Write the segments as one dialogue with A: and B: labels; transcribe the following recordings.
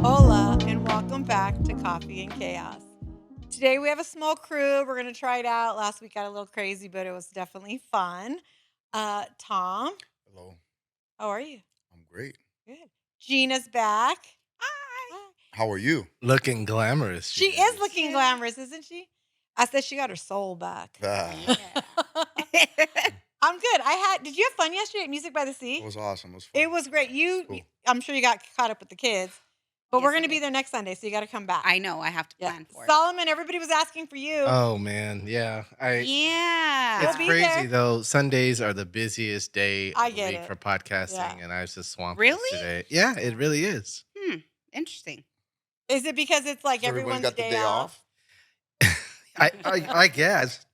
A: Hola, and welcome back to Coffee and Chaos. Today we have a small crew. We're going to try it out. Last week got a little crazy, but it was definitely fun. Tom,
B: Hello.
A: how are you?
B: I'm great.
A: Good. Gina's back.
C: Hi.
B: How are you?
C: Looking glamorous.
A: She is looking glamorous, isn't she? I said she got her soul back.
B: Ah,
A: I'm good. Did you have fun yesterday at Music by the Sea?
B: it was awesome. It was fun.
A: It was great.
B: Cool.
A: I'm sure you got caught up with the kids, but
D: Yes,
A: we're
D: I
A: going to be
D: did.
A: there next Sunday, so you got to come back.
D: I know. I have to plan for it.
A: Solomon, everybody was asking for you.
C: Oh man, yeah.
D: Yeah.
A: You'll
C: It's
A: be
C: crazy
A: there.
C: though. Sundays are the busiest day
A: I
C: of the
A: get
C: week
A: it.
C: for podcasting,
A: Yeah.
C: and I was just swamped
D: Really?
C: today. Yeah, it really is.
D: Interesting.
A: Is it because it's like
B: So everybody
A: everyone's
B: got the day off?
C: I guess.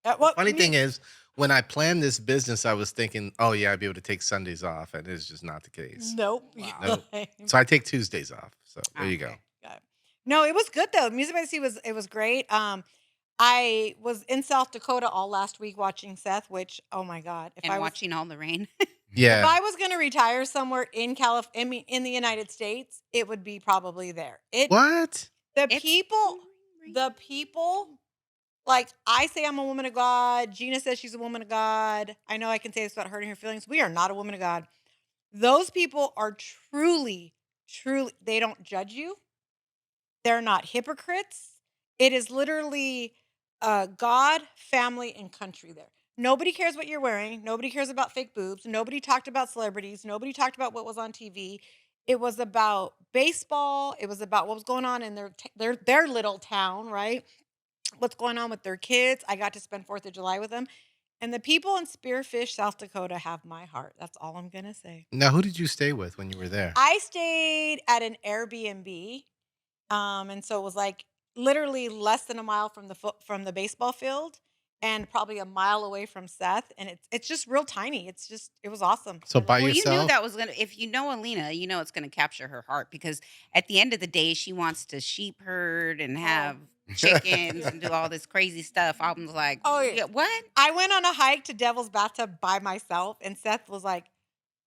A: Well,
C: Funny thing is, when I planned this business, I was thinking, oh yeah, I'd be able to take Sundays off, and it's just not the case.
A: Nope.
C: Nope. So I take Tuesdays off. So there you go.
D: Okay.
A: No, it was good though. Music by the Sea was great. I was in South Dakota all last week watching Seth, which oh my god, if
D: Watching all the rain.
C: Yeah.
A: if I was going to retire somewhere in in the United States, it would be probably there.
C: What?
A: The
D: It's
A: people, like I say I'm a woman of God. Gina says she's a woman of God. I know I can say this without hurting her feelings. We are not a woman of God. Those people are truly, they don't judge you. They're not hypocrites. It is literally God, family, and country there. Nobody cares what you're wearing. Nobody cares about fake boobs. Nobody talked about celebrities. Nobody talked about what was on TV. It was about baseball. It was about what was going on in their little town, right? What's going on with their kids. I got to spend 4th of July with them. And the people in Spearfish, South Dakota have my heart. That's all I'm going to say.
C: Now, who did you stay with when you were there?
A: I stayed at an Airbnb. And so it was like literally less than a mile from the baseball field and probably a mile away from Seth. And it's just real tiny. It was awesome.
C: So by
D: Well, you
C: yourself?
D: knew that was gonna. If you know Alina, you know it's gonna capture her heart because at the end of the day, she wants to sheep herd and have chickens and do all this crazy stuff. I was like,
A: Oh, yeah.
D: What?
A: I went on a hike to Devil's Bathtub by myself, and Seth was like,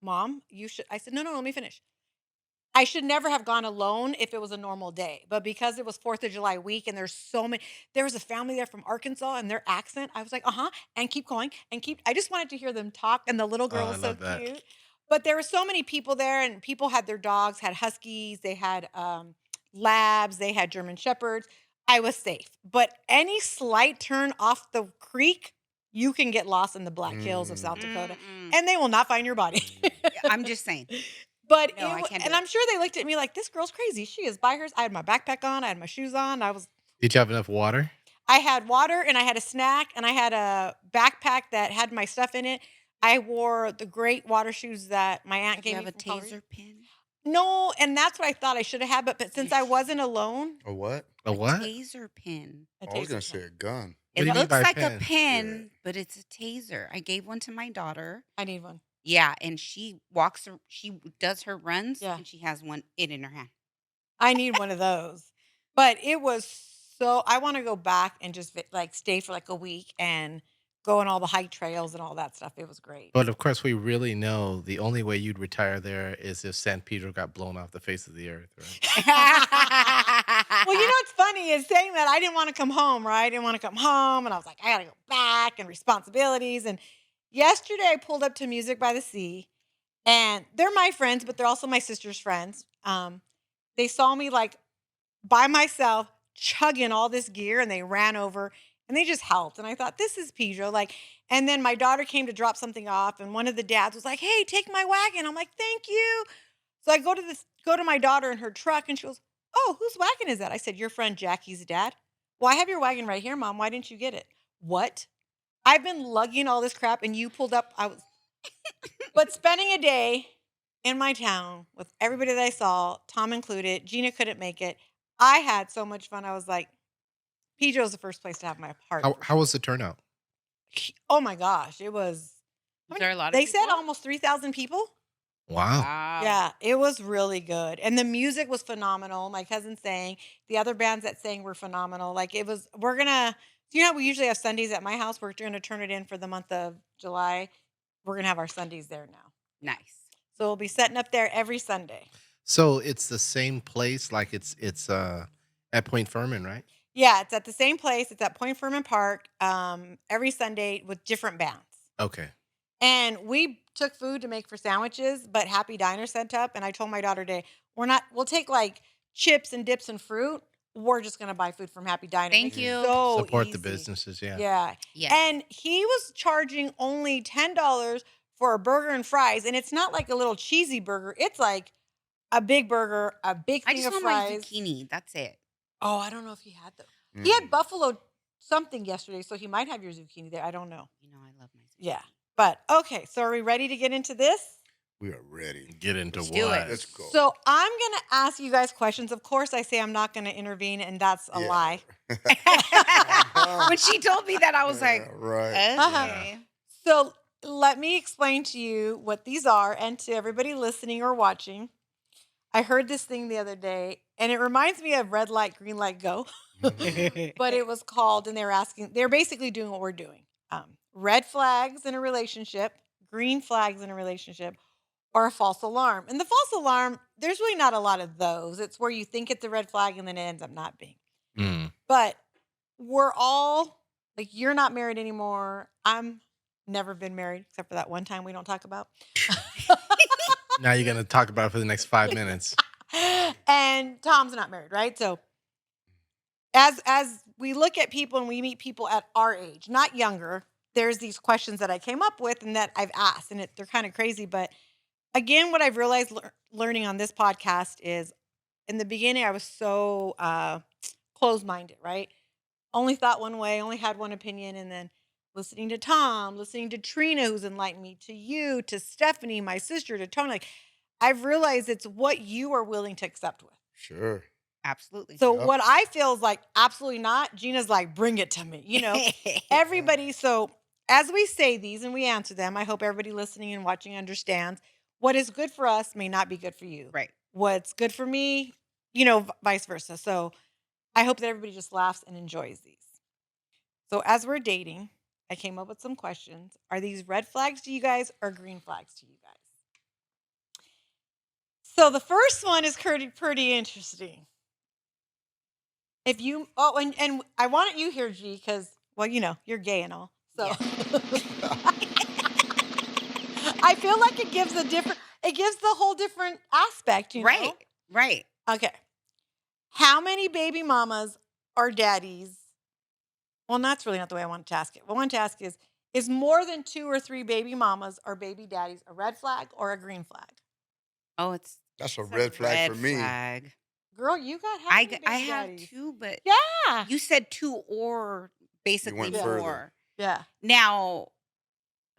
A: Mom, you should. I said, no, let me finish. I should never have gone alone if it was a normal day. But because it was 4th of July week and there was a family there from Arkansas and their accent, I was like, and keep going I just wanted to hear them talk. And the little girl
C: Oh, I
A: was so
C: love that.
A: cute. But there were so many people there and people had their dogs, had huskies, they had labs, they had German shepherds. I was safe. But any slight turn off the creek, you can get lost in the Black Hills of South Dakota. And they will not find your body.
D: I'm just saying.
A: But
D: No, I can't do
A: and
D: it.
A: I'm sure they looked at me like, this girl's crazy. She is by hers. I had my backpack on. I had my shoes on.
C: Did you have enough water?
A: I had water and I had a snack and I had a backpack that had my stuff in it. I wore the great water shoes that my aunt
D: Do
A: gave
D: you
A: me.
D: have a
A: from Colorado.
D: taser pin?
A: No, and that's what I thought I should have had. But since I wasn't alone,
B: A what?
C: A what?
D: Taser pin.
A: a
B: I was
A: taser
B: going to say
A: pin.
B: a gun.
C: What
D: It
C: do you mean
D: looks
C: by
D: like
C: pen?
D: a pin,
B: Yeah.
D: but it's a taser. I gave one to my daughter.
A: I need one.
D: Yeah, and she does her runs,
A: Yeah.
D: and she has it in her hand.
A: I need one of those. But it was so. I want to go back and just like stay for like a week and go on all the hike trails and all that stuff. It was great.
C: But of course, we really know the only way you'd retire there is if San Pedro got blown off the face of the earth, right?
A: Well, you know what's funny is saying that I didn't want to come home, right? I didn't want to come home. And I was like, I got to go back and responsibilities. And yesterday I pulled up to Music by the Sea and they're my friends, but they're also my sister's friends. They saw me like by myself chugging all this gear and they ran over and they just helped. And I thought, this is Pedro. Like, and then my daughter came to drop something off and one of the dads was like, hey, take my wagon. I'm like, thank you. So I go to my daughter in her truck and she goes, oh, whose wagon is that? I said, your friend Jackie's dad. Well, I have your wagon right here, Mom. Why didn't you get it? What? I've been lugging all this crap and you pulled up. But spending a day in my town with everybody that I saw, Tom included, Gina couldn't make it. I had so much fun. I was like, Pedro's the first place to have my heart.
C: How was the turnout?
A: Oh my gosh. It was.
D: Was there a lot of
A: They said
D: people?
A: almost 3,000 people.
C: Wow.
A: Yeah, it was really good. And the music was phenomenal. My cousin sang. The other bands that sang were phenomenal. Like you know how we usually have Sundays at my house? We're going to turn it in for the month of July. we're going to have our Sundays there now.
D: Nice.
A: So we'll be setting up there every Sunday.
C: So it's the same place, like it's at Point Furman, right?
A: Yeah, it's at the same place. It's at Point Furman Park every Sunday with different bands.
C: Okay.
A: And we took food to make for sandwiches, but Happy Diner sent up. And I told my daughter today, we'll take like chips and dips and fruit. We're just going to buy food from Happy Diner.
D: Thank
A: Makes it
D: you.
A: So
C: Support the
A: easy.
C: businesses, yeah.
A: Yeah.
D: Yes.
A: And he was charging only $10 for a burger and fries. And it's not like a little cheesy burger. It's like a big burger, a big
D: I
A: thing
D: just
A: of
D: want my
A: fries.
D: zucchini. That's it.
A: Oh, I don't know if he had them. He had buffalo something yesterday, so he might have your zucchini there. I don't know.
D: You know I love my zucchini.
A: Yeah. But okay, so are we ready to get into this?
B: We are ready.
C: Get into
D: Let's
C: what?
D: do it.
B: Let's go.
A: So I'm going to ask you guys questions. Of course, I say I'm not going to intervene, and that's a lie.
D: When she told me that, I was like,
B: right.
D: okay.
A: So let me explain to you what these are, and to everybody listening or watching. I heard this thing the other day, and it reminds me of red light, green light, go. But it was called, and they're basically doing what we're doing. Red flags in a relationship, green flags in a relationship, or a false alarm. And the false alarm, there's really not a lot of those. It's where you think it's a red flag and then it ends up not being.
C: Mm.
A: But we're all, like, you're not married anymore. I'm never been married, except for that one time we don't talk about.
C: Now you're gonna talk about it for the next 5 minutes.
A: And Tom's not married, right? So as we look at people and we meet people at our age, not younger, there's these questions that I came up with and that I've asked, and they're kind of crazy. But again, what I've realized learning on this podcast is, in the beginning, I was so closed-minded, right? Only thought one way, only had one opinion, and then listening to Tom, listening to Trina, who's enlightened me, to you, to Stephanie, my sister, to Tony, like, I've realized it's what you are willing to accept with.
B: Sure.
D: Absolutely.
A: So
B: Yep.
A: what I feel is like, absolutely not. Gina's like, bring it to me, everybody. So as we say these and we answer them, I hope everybody listening and watching understands what is good for us may not be good for you.
D: Right.
A: What's good for me, vice versa. So I hope that everybody just laughs and enjoys these. So as we're dating, I came up with some questions. Are these red flags to you guys or green flags to you guys? So the first one is pretty interesting. And I wanted you here, G, because, well, you're gay and all. So
D: Yeah.
A: I feel like it gives the whole different aspect,
D: Right. Right.
A: Okay. How many baby mamas or daddies? Well, that's really not the way I wanted to ask it. What I wanted to ask is more than 2 or 3 baby mamas or baby daddies a red flag or a green flag?
D: Oh,
B: That's a
D: it's
B: red flag for
D: red
B: me.
D: flag.
A: Girl, you got how
D: I
A: many baby
D: I have
A: daddies?
D: 2, but
A: Yeah.
D: you said 2 or basically
B: went
D: 4.
B: further.
A: Yeah.
D: Now,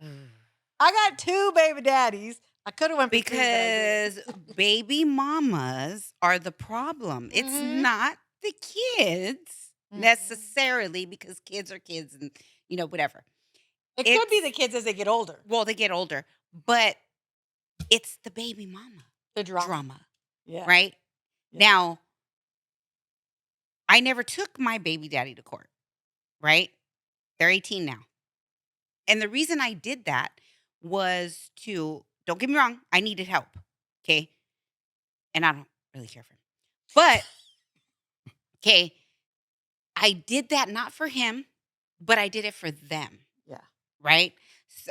A: I got 2 baby daddies. I could have went for 3, but I
D: because
A: didn't.
D: baby mamas are the problem. It's
A: Mhm.
D: not the kids
A: Mhm.
D: necessarily, because kids are kids and whatever.
A: It could be
D: It's-
A: the kids as they get older.
D: Well, they get older, but it's the baby mama
A: The drama.
D: drama,
A: Yeah.
D: right?
A: Yeah.
D: Now, I never took my baby daddy to court, right? They're 18 now. And the reason I did that was don't get me wrong, I needed help, okay? And I don't really care for him. But, okay, I did that not for him, but I did it for them,
A: Yeah.
D: right?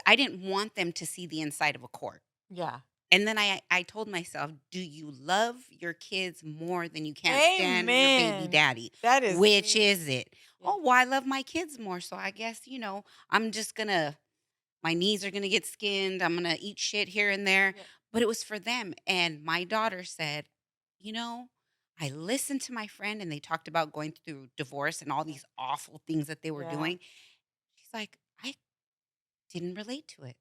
D: I didn't want them to see the inside of a court.
A: Yeah.
D: And then I told myself, do you love your kids more than you can't stand your baby
A: Amen.
D: daddy?
A: That is
D: Which
A: sweet.
D: is it?
A: Yeah.
D: Oh, well, I love my kids more. So I guess, I'm just going to, my knees are going to get skinned. I'm going to eat shit here and there.
A: Yeah.
D: But it was for them. And my daughter said, I listened to my friend and they talked about going through divorce and all these awful things that they were
A: Yeah.
D: doing. She's like, I didn't relate to it.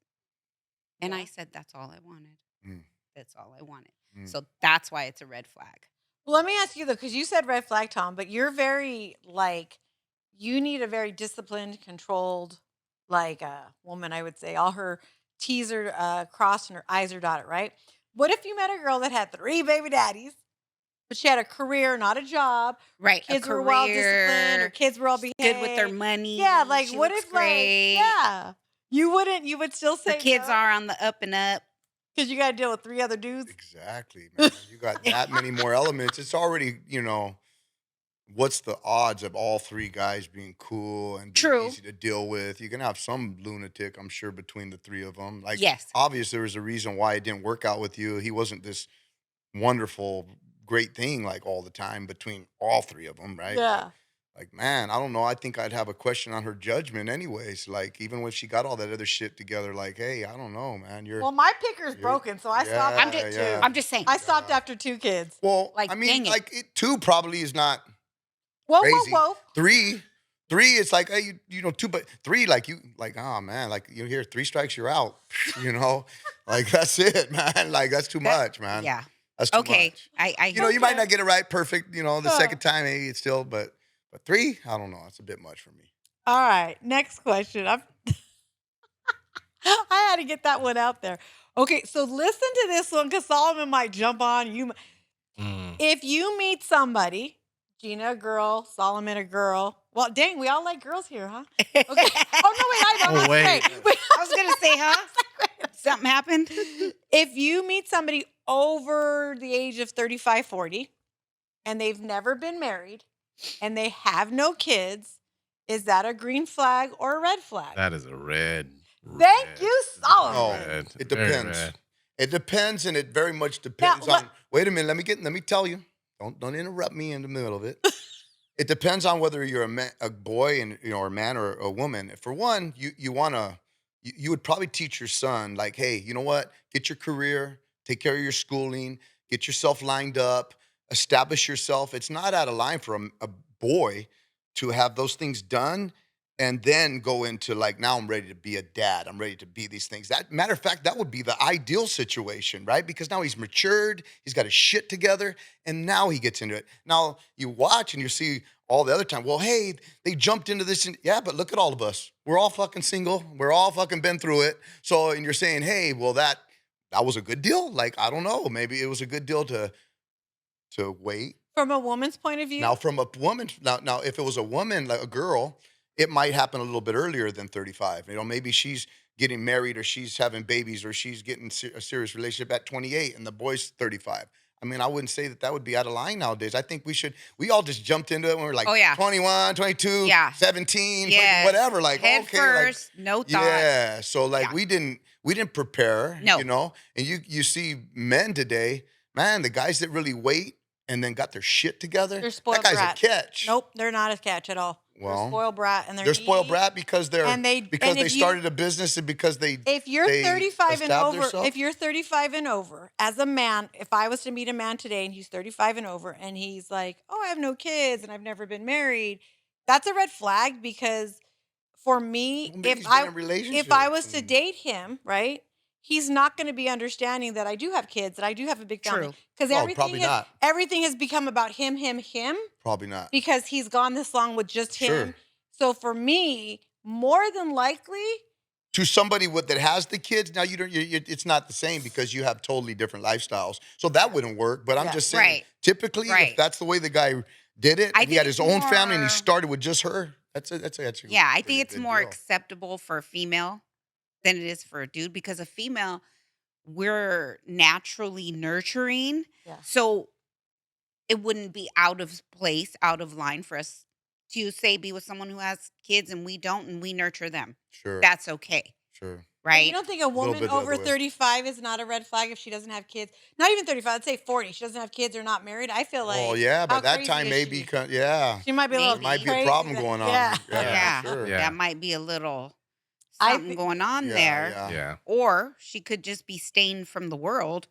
D: And I
A: Yeah.
D: said, that's all I wanted.
B: Mm.
D: That's all I wanted.
B: Mm.
D: So that's why it's a red flag.
A: Well, let me ask you though, because you said red flag, Tom, but you're very you need a very disciplined, controlled, woman. I would say all her T's are crossed and her I's are dotted, right? What if you met a girl that had 3 baby daddies, but she had a career, not a job?
D: Right.
A: Kids
D: a
A: were well disciplined,
D: career,
A: her kids were all
D: she's
A: behaved.
D: good with their money.
A: Yeah, like
D: she
A: what
D: looks
A: if
D: great.
A: yeah, You wouldn't. You would still
D: Her
A: say
D: kids
A: no
D: are on the up and up.
A: because you got to deal with 3 other dudes.
B: Exactly, man. You got that many more elements. It's already, what's the odds of all 3 guys being cool and being
D: True.
B: easy to deal with? You're gonna have some lunatic, I'm sure, between the 3 of them. Like,
D: Yes.
B: obviously, there was a reason why it didn't work out with you. He wasn't this wonderful, great thing like all the time between all 3 of them, right?
A: Yeah.
B: Like, man, I don't know. I think I'd have a question on her judgment, anyways. Like, even when she got all that other shit together, like, hey, I don't know, man.
A: Well, my picker's
B: you're-
A: broken, so I stopped
B: Yeah,
A: after 2.
B: yeah.
D: I'm just saying.
A: I stopped
B: Yeah.
A: after 2 kids.
B: Well,
D: Like,
B: I mean,
D: dang it.
B: like 2 probably is not
A: Whoa,
B: crazy.
A: whoa, whoa.
B: 3, it's like, hey, 2, but 3, like oh man, like you hear 3 strikes, you're out. Like that's it, man. Like that's too much, man.
D: Yeah.
B: That's too
D: Okay.
B: much.
D: I
B: You might
A: Okay.
B: not get it right perfect. The
A: Yeah.
B: second time, maybe it's still, but 3, I don't know. It's a bit much for me.
A: All right, next question. I had to get that one out there. Okay, so listen to this one because Solomon might jump on you.
C: Mm.
A: If you meet somebody, Gina a girl, Solomon a girl. Well, dang, we all like girls here, huh? Okay. Oh no, wait, I don't.
C: Oh,
A: That's
C: wait.
A: great. Wait,
D: was gonna say, huh? Something happened.
A: if you meet somebody over the age of 35, 40, and they've never been married, and they have no kids, is that a green flag or a red flag?
C: That is a red.
A: Thank
C: red,
A: you, Solomon.
B: No,
C: red,
B: it
C: very
B: depends.
C: red.
B: It depends, and it very much depends
A: let-
B: on. Wait a minute. Let me tell you. Don't interrupt me in the middle of it. It depends on whether you're a boy and or a man or a woman. For one, you would probably teach your son like, hey, you know what? Get your career, take care of your schooling, get yourself lined up, establish yourself. It's not out of line for a boy to have those things done and then go into like, now I'm ready to be a dad. I'm ready to be these things. That matter of fact, that would be the ideal situation, right? Because now he's matured, he's got his shit together, and now he gets into it. Now you watch and you see all the other time, well, hey, they jumped into this. Yeah, but look at all of us. We're all fucking single. We're all fucking been through it. So, and you're saying, hey, well, that was a good deal. Like, I don't know. Maybe it was a good deal to wait.
A: From a woman's point of view?
B: Now, from a woman, now, if it was a woman, like a girl, it might happen a little bit earlier than 35. Maybe she's getting married or she's having babies or she's getting a serious relationship at 28 and the boy's 35. I mean, I wouldn't say that would be out of line nowadays. I think we all just jumped into it when we were like 21, 22,
D: Yeah.
B: 17,
D: Yes.
B: whatever. Like,
D: Head
B: okay.
D: first, no thought.
B: Yeah. So like
D: Yeah.
B: we didn't prepare,
D: No.
B: and you see men today, man, the guys that really wait and then got their shit together,
A: They're spoiled
B: that guy's
A: brat.
B: a catch.
A: Nope, they're not a catch at all.
B: Well,
A: they're spoiled brat, and
B: they're spoiled brat because they're
A: and they
B: started a business and because they
A: If you're
B: they
A: 35 and
B: established
A: over,
B: themselves.
A: if you're 35 and over, as a man, if I was to meet a man today and he's 35 and over and he's like, "Oh, I have no kids and I've never been married," that's a red flag because for me,
B: Well, maybe
A: if
B: he's been in
A: I
B: relationships
A: was to
B: and-
A: date him, right? He's not going to be understanding that I do have kids, that I do have a big family.
D: True.
A: Because
B: Oh, probably not.
A: everything has become about him
B: Probably not.
A: because he's gone this long with just him.
B: Sure.
A: So for me, more than likely,
B: To somebody that has the kids, now it's not the same because you have totally different lifestyles. So that wouldn't work. But I'm
A: Yeah.
B: just saying,
D: Right.
B: typically, if
D: Right.
B: that's the way the guy did it,
D: I
B: and he had
D: think
B: his
D: it's
B: own family and he
D: more-
B: started with just her, that's a
D: Yeah, I
B: pretty
D: think it's
B: good
D: more
B: deal.
D: acceptable for a female than it is for a dude because a female, we're naturally nurturing.
A: Yeah.
D: So it wouldn't be out of place, out of line for us to say be with someone who has kids and we don't and we nurture them.
B: Sure.
D: That's okay.
B: Sure.
D: Right?
A: You don't think a woman
B: bit the
A: over
B: other way.
A: 35 is not a red flag if she doesn't have kids? Not even 35, let's say 40. She doesn't have kids or not married. I feel like.
B: Oh yeah, by
A: how
B: that
A: crazy
B: time
A: is
B: maybe,
A: she?
B: yeah,
A: She might be a little
B: there might be a
A: crazy
B: problem
A: that-
B: going on.
A: Yeah.
D: Yeah.
B: Sure.
C: Yeah.
D: That might be a little
A: I
D: something
A: thi-
D: going on
B: Yeah,
D: there.
B: yeah.
C: Yeah.
D: Or she could just be stained from the world.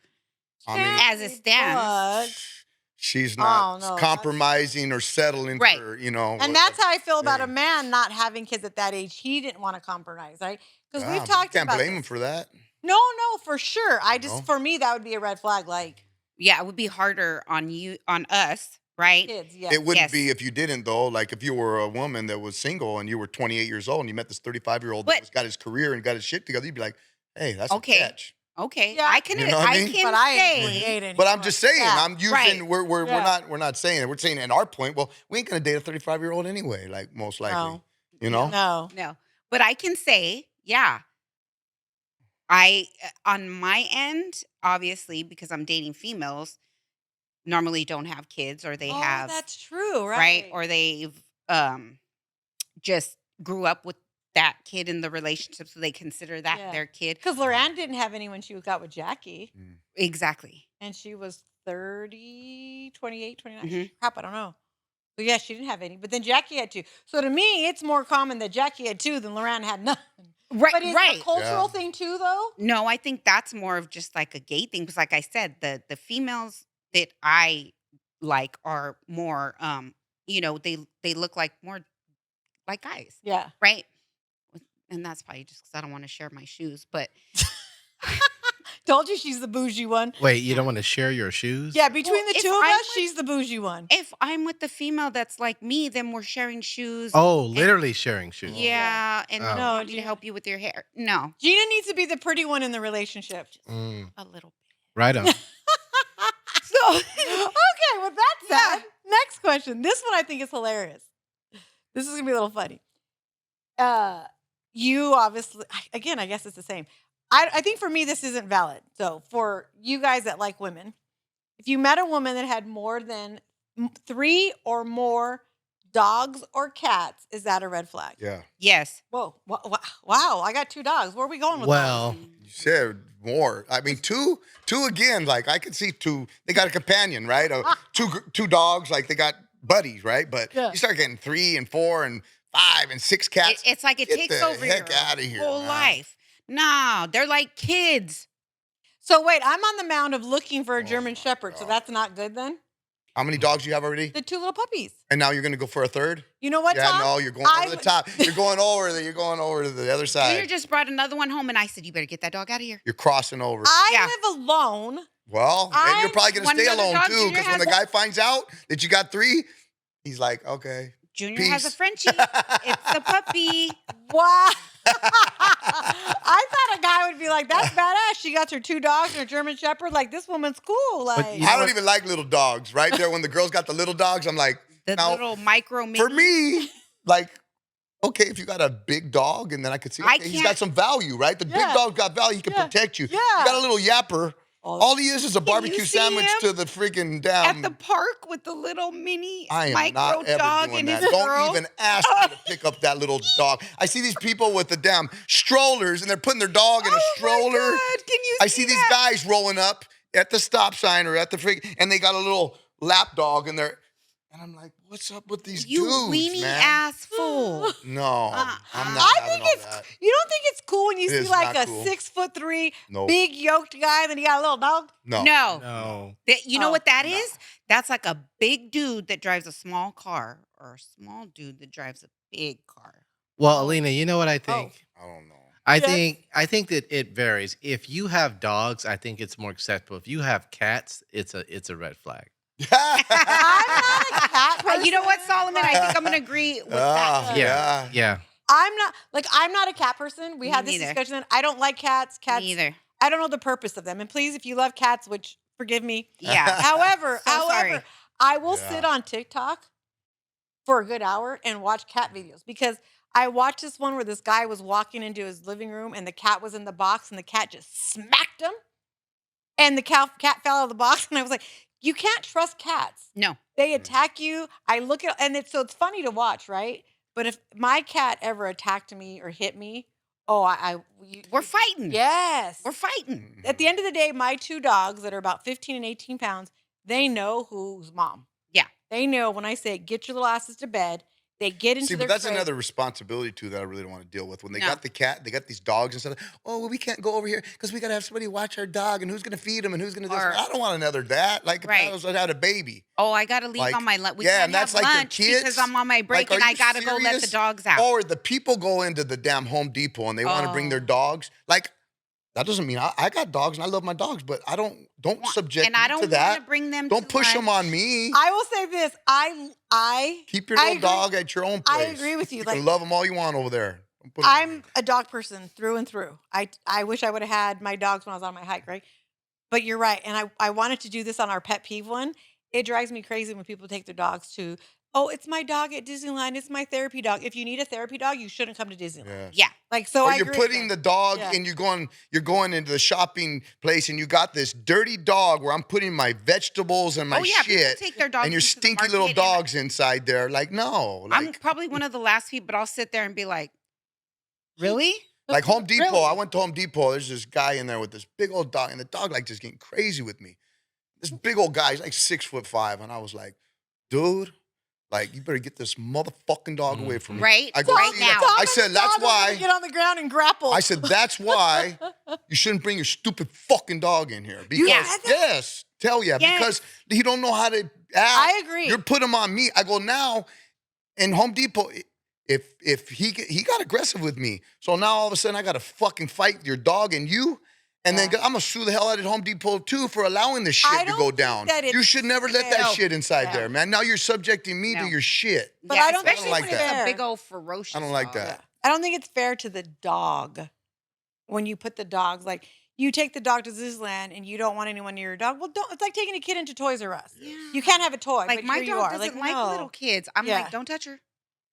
B: I mean,
D: As it stands.
B: she's not
A: Oh, no, that's-
B: compromising or settling
D: Right.
B: for,
A: And that's how I feel about a
B: Hey.
A: man not having kids at that age. He didn't want to compromise, right? Because
B: Yeah,
A: we've
B: but
A: talked
B: you can't
A: about
B: blame him
A: this.
B: for that.
A: No, for sure.
B: No.
A: For me, that would be a red flag. Like
D: Yeah, it would be harder on us, right?
A: kids, yeah.
B: It wouldn't
D: Yes.
B: be if you didn't, though. Like if you were a woman that was single and you were 28 years old and you met this 35-year-old that
D: But-
B: got his career and got his shit together, you'd be like, hey, that's
D: Okay.
B: a catch.
D: Okay.
A: Yeah.
D: I can
B: You know what I
D: I
B: mean?
D: can
A: But I ain't
D: say
A: 28 anymore.
B: But I'm just saying,
A: Yeah.
B: I'm using
D: Right.
B: we're
A: Yeah.
B: not saying it. We're saying in our point, well, we ain't gonna date a 35-year-old anyway, like most likely.
A: No.
B: You know?
A: No.
D: no. But I can say, yeah, On my end, obviously, because I'm dating females, normally don't have kids, or they
A: Oh,
D: have,
A: that's true,
D: right,
A: right?
D: or they've just grew up with that kid in the relationship, so they consider that
A: Yeah.
D: their kid.
A: Because Loran didn't have any when she got with Jackie,
B: Mm.
D: Exactly.
A: and she was 30, 28, 29.
D: Mhm.
A: Crap, I don't know. But yeah, she didn't have any. But then Jackie had two. So to me, it's more common that Jackie had two than Loran had none.
D: Right,
A: But is it
D: right.
A: a cultural
B: Yeah.
A: thing too, though?
D: No, I think that's more of just like a gay thing, because like I said, the females that I like are more they look like more like guys,
A: Yeah.
D: right? And that's probably just because I don't want to share my shoes, but
A: Told you she's the bougie one.
C: Wait, you don't want to share your shoes?
A: Yeah, between
D: Well,
A: the
D: if
A: two of
D: I'm
A: us,
D: with-
A: she's the bougie one.
D: if I'm with the female that's like me, then we're sharing shoes.
C: Oh, literally sharing shoes.
D: Yeah, and
C: Oh.
D: you
A: No,
D: want me to
A: Gina.
D: help you with your hair? No,
A: Gina needs to be the pretty one in the relationship.
C: Mm,
D: a little bit.
C: right on.
A: So, okay, with that said, next question. This one I think is hilarious. This is going to be a little funny. You obviously, again, I guess it's the same. I think for me, this isn't valid. So for you guys that like women, if you met a woman that had more than 3 or more dogs or cats, is that a red flag?
B: Yeah.
D: Yes.
A: Whoa. Wow. I got 2 dogs. Where are we going with
C: Well,
B: You said more. I mean, two again. Like I could see two. They got a companion, right? Two dogs. Like they got buddies, right? But
A: Yeah.
B: you start getting 3 and 4 and 5 and 6 cats.
D: It's like it
B: Get
D: takes
B: the
D: over
B: heck
D: your
B: outta here,
D: whole
B: man.
D: life. No, they're like kids.
A: So wait, I'm on the mound of looking for a
B: Oh
A: German
B: my
A: Shepherd. So
B: God.
A: that's not good then?
B: How many dogs you have already?
A: The 2 little puppies.
B: And now you're gonna go for a third?
A: You know what,
B: Yeah,
A: Tom?
B: no, you're going
A: I
B: over the
A: would-
B: top. You're going over to the other side.
D: Junior just brought another one home, and I said, "You better get that dog out of here."
B: You're crossing over.
A: I
D: Yeah.
A: live alone.
B: Well, and you're probably gonna
D: want
B: stay
D: another
B: alone
D: dog?
B: too,
D: Junior
B: because when
D: has
B: the guy finds out that you got 3, he's like, okay.
D: Junior has a
B: Peace.
D: Frenchie. It's a puppy.
A: Wow. I thought a guy would be like, that's badass. She got her 2 dogs and her German Shepherd. Like, this woman's cool. Like,
C: you
B: I
C: know
B: don't even like little dogs. Right there, when the girls got the little dogs, I'm like,
D: The
B: now,
D: little micro mini.
B: for me, like, okay, if you got a big dog, and then I could see,
D: I
B: okay, he's
D: can't-
B: got some value, right? The
A: Yeah.
B: big dog's got value. He can
A: Yeah.
B: protect you.
A: Yeah.
B: You got a little yapper.
A: Oh,
B: All he is a
D: you
B: barbecue
D: see
B: sandwich
D: him
B: to the freaking
D: at
B: damn.
D: the park with the little mini
B: I am
D: micro
B: not ever
D: dog
B: doing
D: and
B: that.
D: his
B: Don't
D: girl.
B: even ask me to pick up that little dog. I see these people with the damn strollers, and they're putting their dog in a
D: Oh
B: stroller.
D: my God, can you
B: I see these
D: that?
B: guys rolling up at the stop sign or at the freak, and they got a little lap dog, and I'm like, what's up with these
D: You
B: dudes,
D: weenie
B: man?
D: ass fool.
B: No, I'm not
A: I
B: having
A: think
B: all
A: it's,
B: that.
A: you don't think it's cool when you
B: It
A: see
B: is
A: like
B: not
A: a
B: cool.
A: 6'3"
B: Nope.
A: big yoked guy, and then you got a little dog?
B: No.
D: No.
C: No.
D: You know
A: Oh,
D: what that
B: no.
D: is? That's like a big dude that drives a small car, or a small dude that drives a big car.
C: Well,
A: Oh.
C: Alina, you know what I think?
B: I don't know.
C: I
A: Yes.
C: think that it varies. If you have dogs, I think it's more acceptable. If you have cats, it's a red flag.
A: I'm not a cat person.
D: You know what, Solomon? I think I'm going to agree with
B: Ah,
D: that.
B: yeah.
C: Yeah.
A: I'm not a cat person. We
D: Me
A: had this
D: neither.
A: discussion. I don't like cats. Cats.
D: Me either.
A: I don't know the purpose of them. And please, if you love cats, which forgive me.
D: Yeah.
A: However,
D: So sorry.
A: I will
B: Yeah.
A: sit on TikTok for a good hour and watch cat videos, because I watched this one where this guy was walking into his living room and the cat was in the box and the cat just smacked him, and the cat fell out of the box, and I was like, you can't trust cats.
D: No.
A: They attack you. I look at, and it's funny to watch, right? But if my cat ever attacked me or hit me,
D: We're fighting.
A: Yes.
D: We're fighting.
A: At the end of the day, my 2 dogs that are about 15 and 18 pounds, they know who's mom.
D: Yeah.
A: They know when I say, get your little asses to bed, they get into
B: See,
A: their
B: but that's
A: crate.
B: another responsibility too that I really don't want to deal with. When they
D: No.
B: got the cat, they got these dogs and stuff. Oh, well, we can't go over here because we gotta have somebody watch our dog, and who's gonna feed him, and who's gonna do this.
D: Or-
B: I don't want another that. Like if
D: Right.
B: I was had a baby.
D: Oh, I got to leave
B: Like,
D: on my lunch. We
B: yeah,
D: can't
B: and that's
D: have
B: like their
D: lunch
B: kids.
D: because I'm on my break
B: Like,
D: and
B: are
D: I
B: you
D: got to go let the
B: serious?
D: dogs out.
B: Or the people go into the damn Home Depot and they want to bring their
D: Oh.
B: dogs. Like that doesn't mean I got dogs and I love my dogs, but I don't subject
D: and I
B: me
D: don't
B: to
D: want to
B: that.
D: bring them
B: Don't
D: to
B: push them
D: lunch.
B: on me.
A: I will say this. I
B: Keep your
A: I
B: little
A: agree.
B: dog at your own
A: I
B: place.
A: agree with you.
B: You
A: Like,
B: can love them all you want over there. Don't put 'em on
A: I'm
B: me.
A: a dog person through and through. I wish I would have had my dogs when I was on my hike, right? But you're right. And I wanted to do this on our pet peeve one. It drives me crazy when people take their dogs to oh, it's my dog at Disneyland. It's my therapy dog. If you need a therapy dog, you shouldn't come to Disneyland.
B: Yes.
D: Yeah.
A: Like, so
B: Or
A: I
B: you're
A: agree with
B: putting
A: that.
B: the dog
A: Yeah.
B: and you're going into the shopping place and you got this dirty dog where I'm putting my vegetables and my
D: Oh yeah, people
B: shit
D: take their dogs
B: and your
D: into the
B: stinky little
D: market, and
B: dogs inside there. Like, no.
D: I'm
B: Like,
D: probably one of the last people, but I'll sit there and be like, really?
B: like Home Depot.
A: Really?
B: I went to Home Depot. There's this guy in there with this big old dog, and the dog like just getting crazy with me. This big old guy, he's like 6'5", and I was like, dude, like you better get this motherfucking dog away from me.
D: Right?
B: I go,
D: Right
B: "See,
D: now."
B: I said, that's
A: Dog wanted to
B: why.
A: get on the ground and grapple.
B: I said, that's why you shouldn't bring your stupid fucking dog in here. Because,
A: said that?
B: yes, tell ya,
D: Yes.
B: because he don't know how to act.
A: I agree.
B: You're putting him on me. I go, now, in Home Depot, if he got aggressive with me. So now all of a sudden I got to fucking fight your dog and you. And then I'm going to sue the hell out of Home Depot, too, for allowing this
A: I
B: shit to
A: don't
B: go
A: think
B: down.
A: that it's
B: You should never let that
A: fair.
B: shit inside
A: Yeah.
B: there, man. Now you're subjecting me
D: No.
B: to your shit.
A: But
D: Yeah,
A: I don't think
D: especially
B: like
D: when it's
A: that.
D: a big old ferocious.
B: I don't like
D: dog.
B: that.
A: I don't think it's fair to the dog when you put the dogs, like, you take the dog to Disneyland and you don't want anyone near your dog. Well, don't. It's like taking a kid into Toys R Us.
D: Yeah.
A: You can't have a toy,
D: Like
A: but
D: my
A: here you
D: dog
A: are.
D: doesn't
A: Like,
D: like
A: no.
D: little kids. I'm
A: Yeah.
D: like, don't touch her.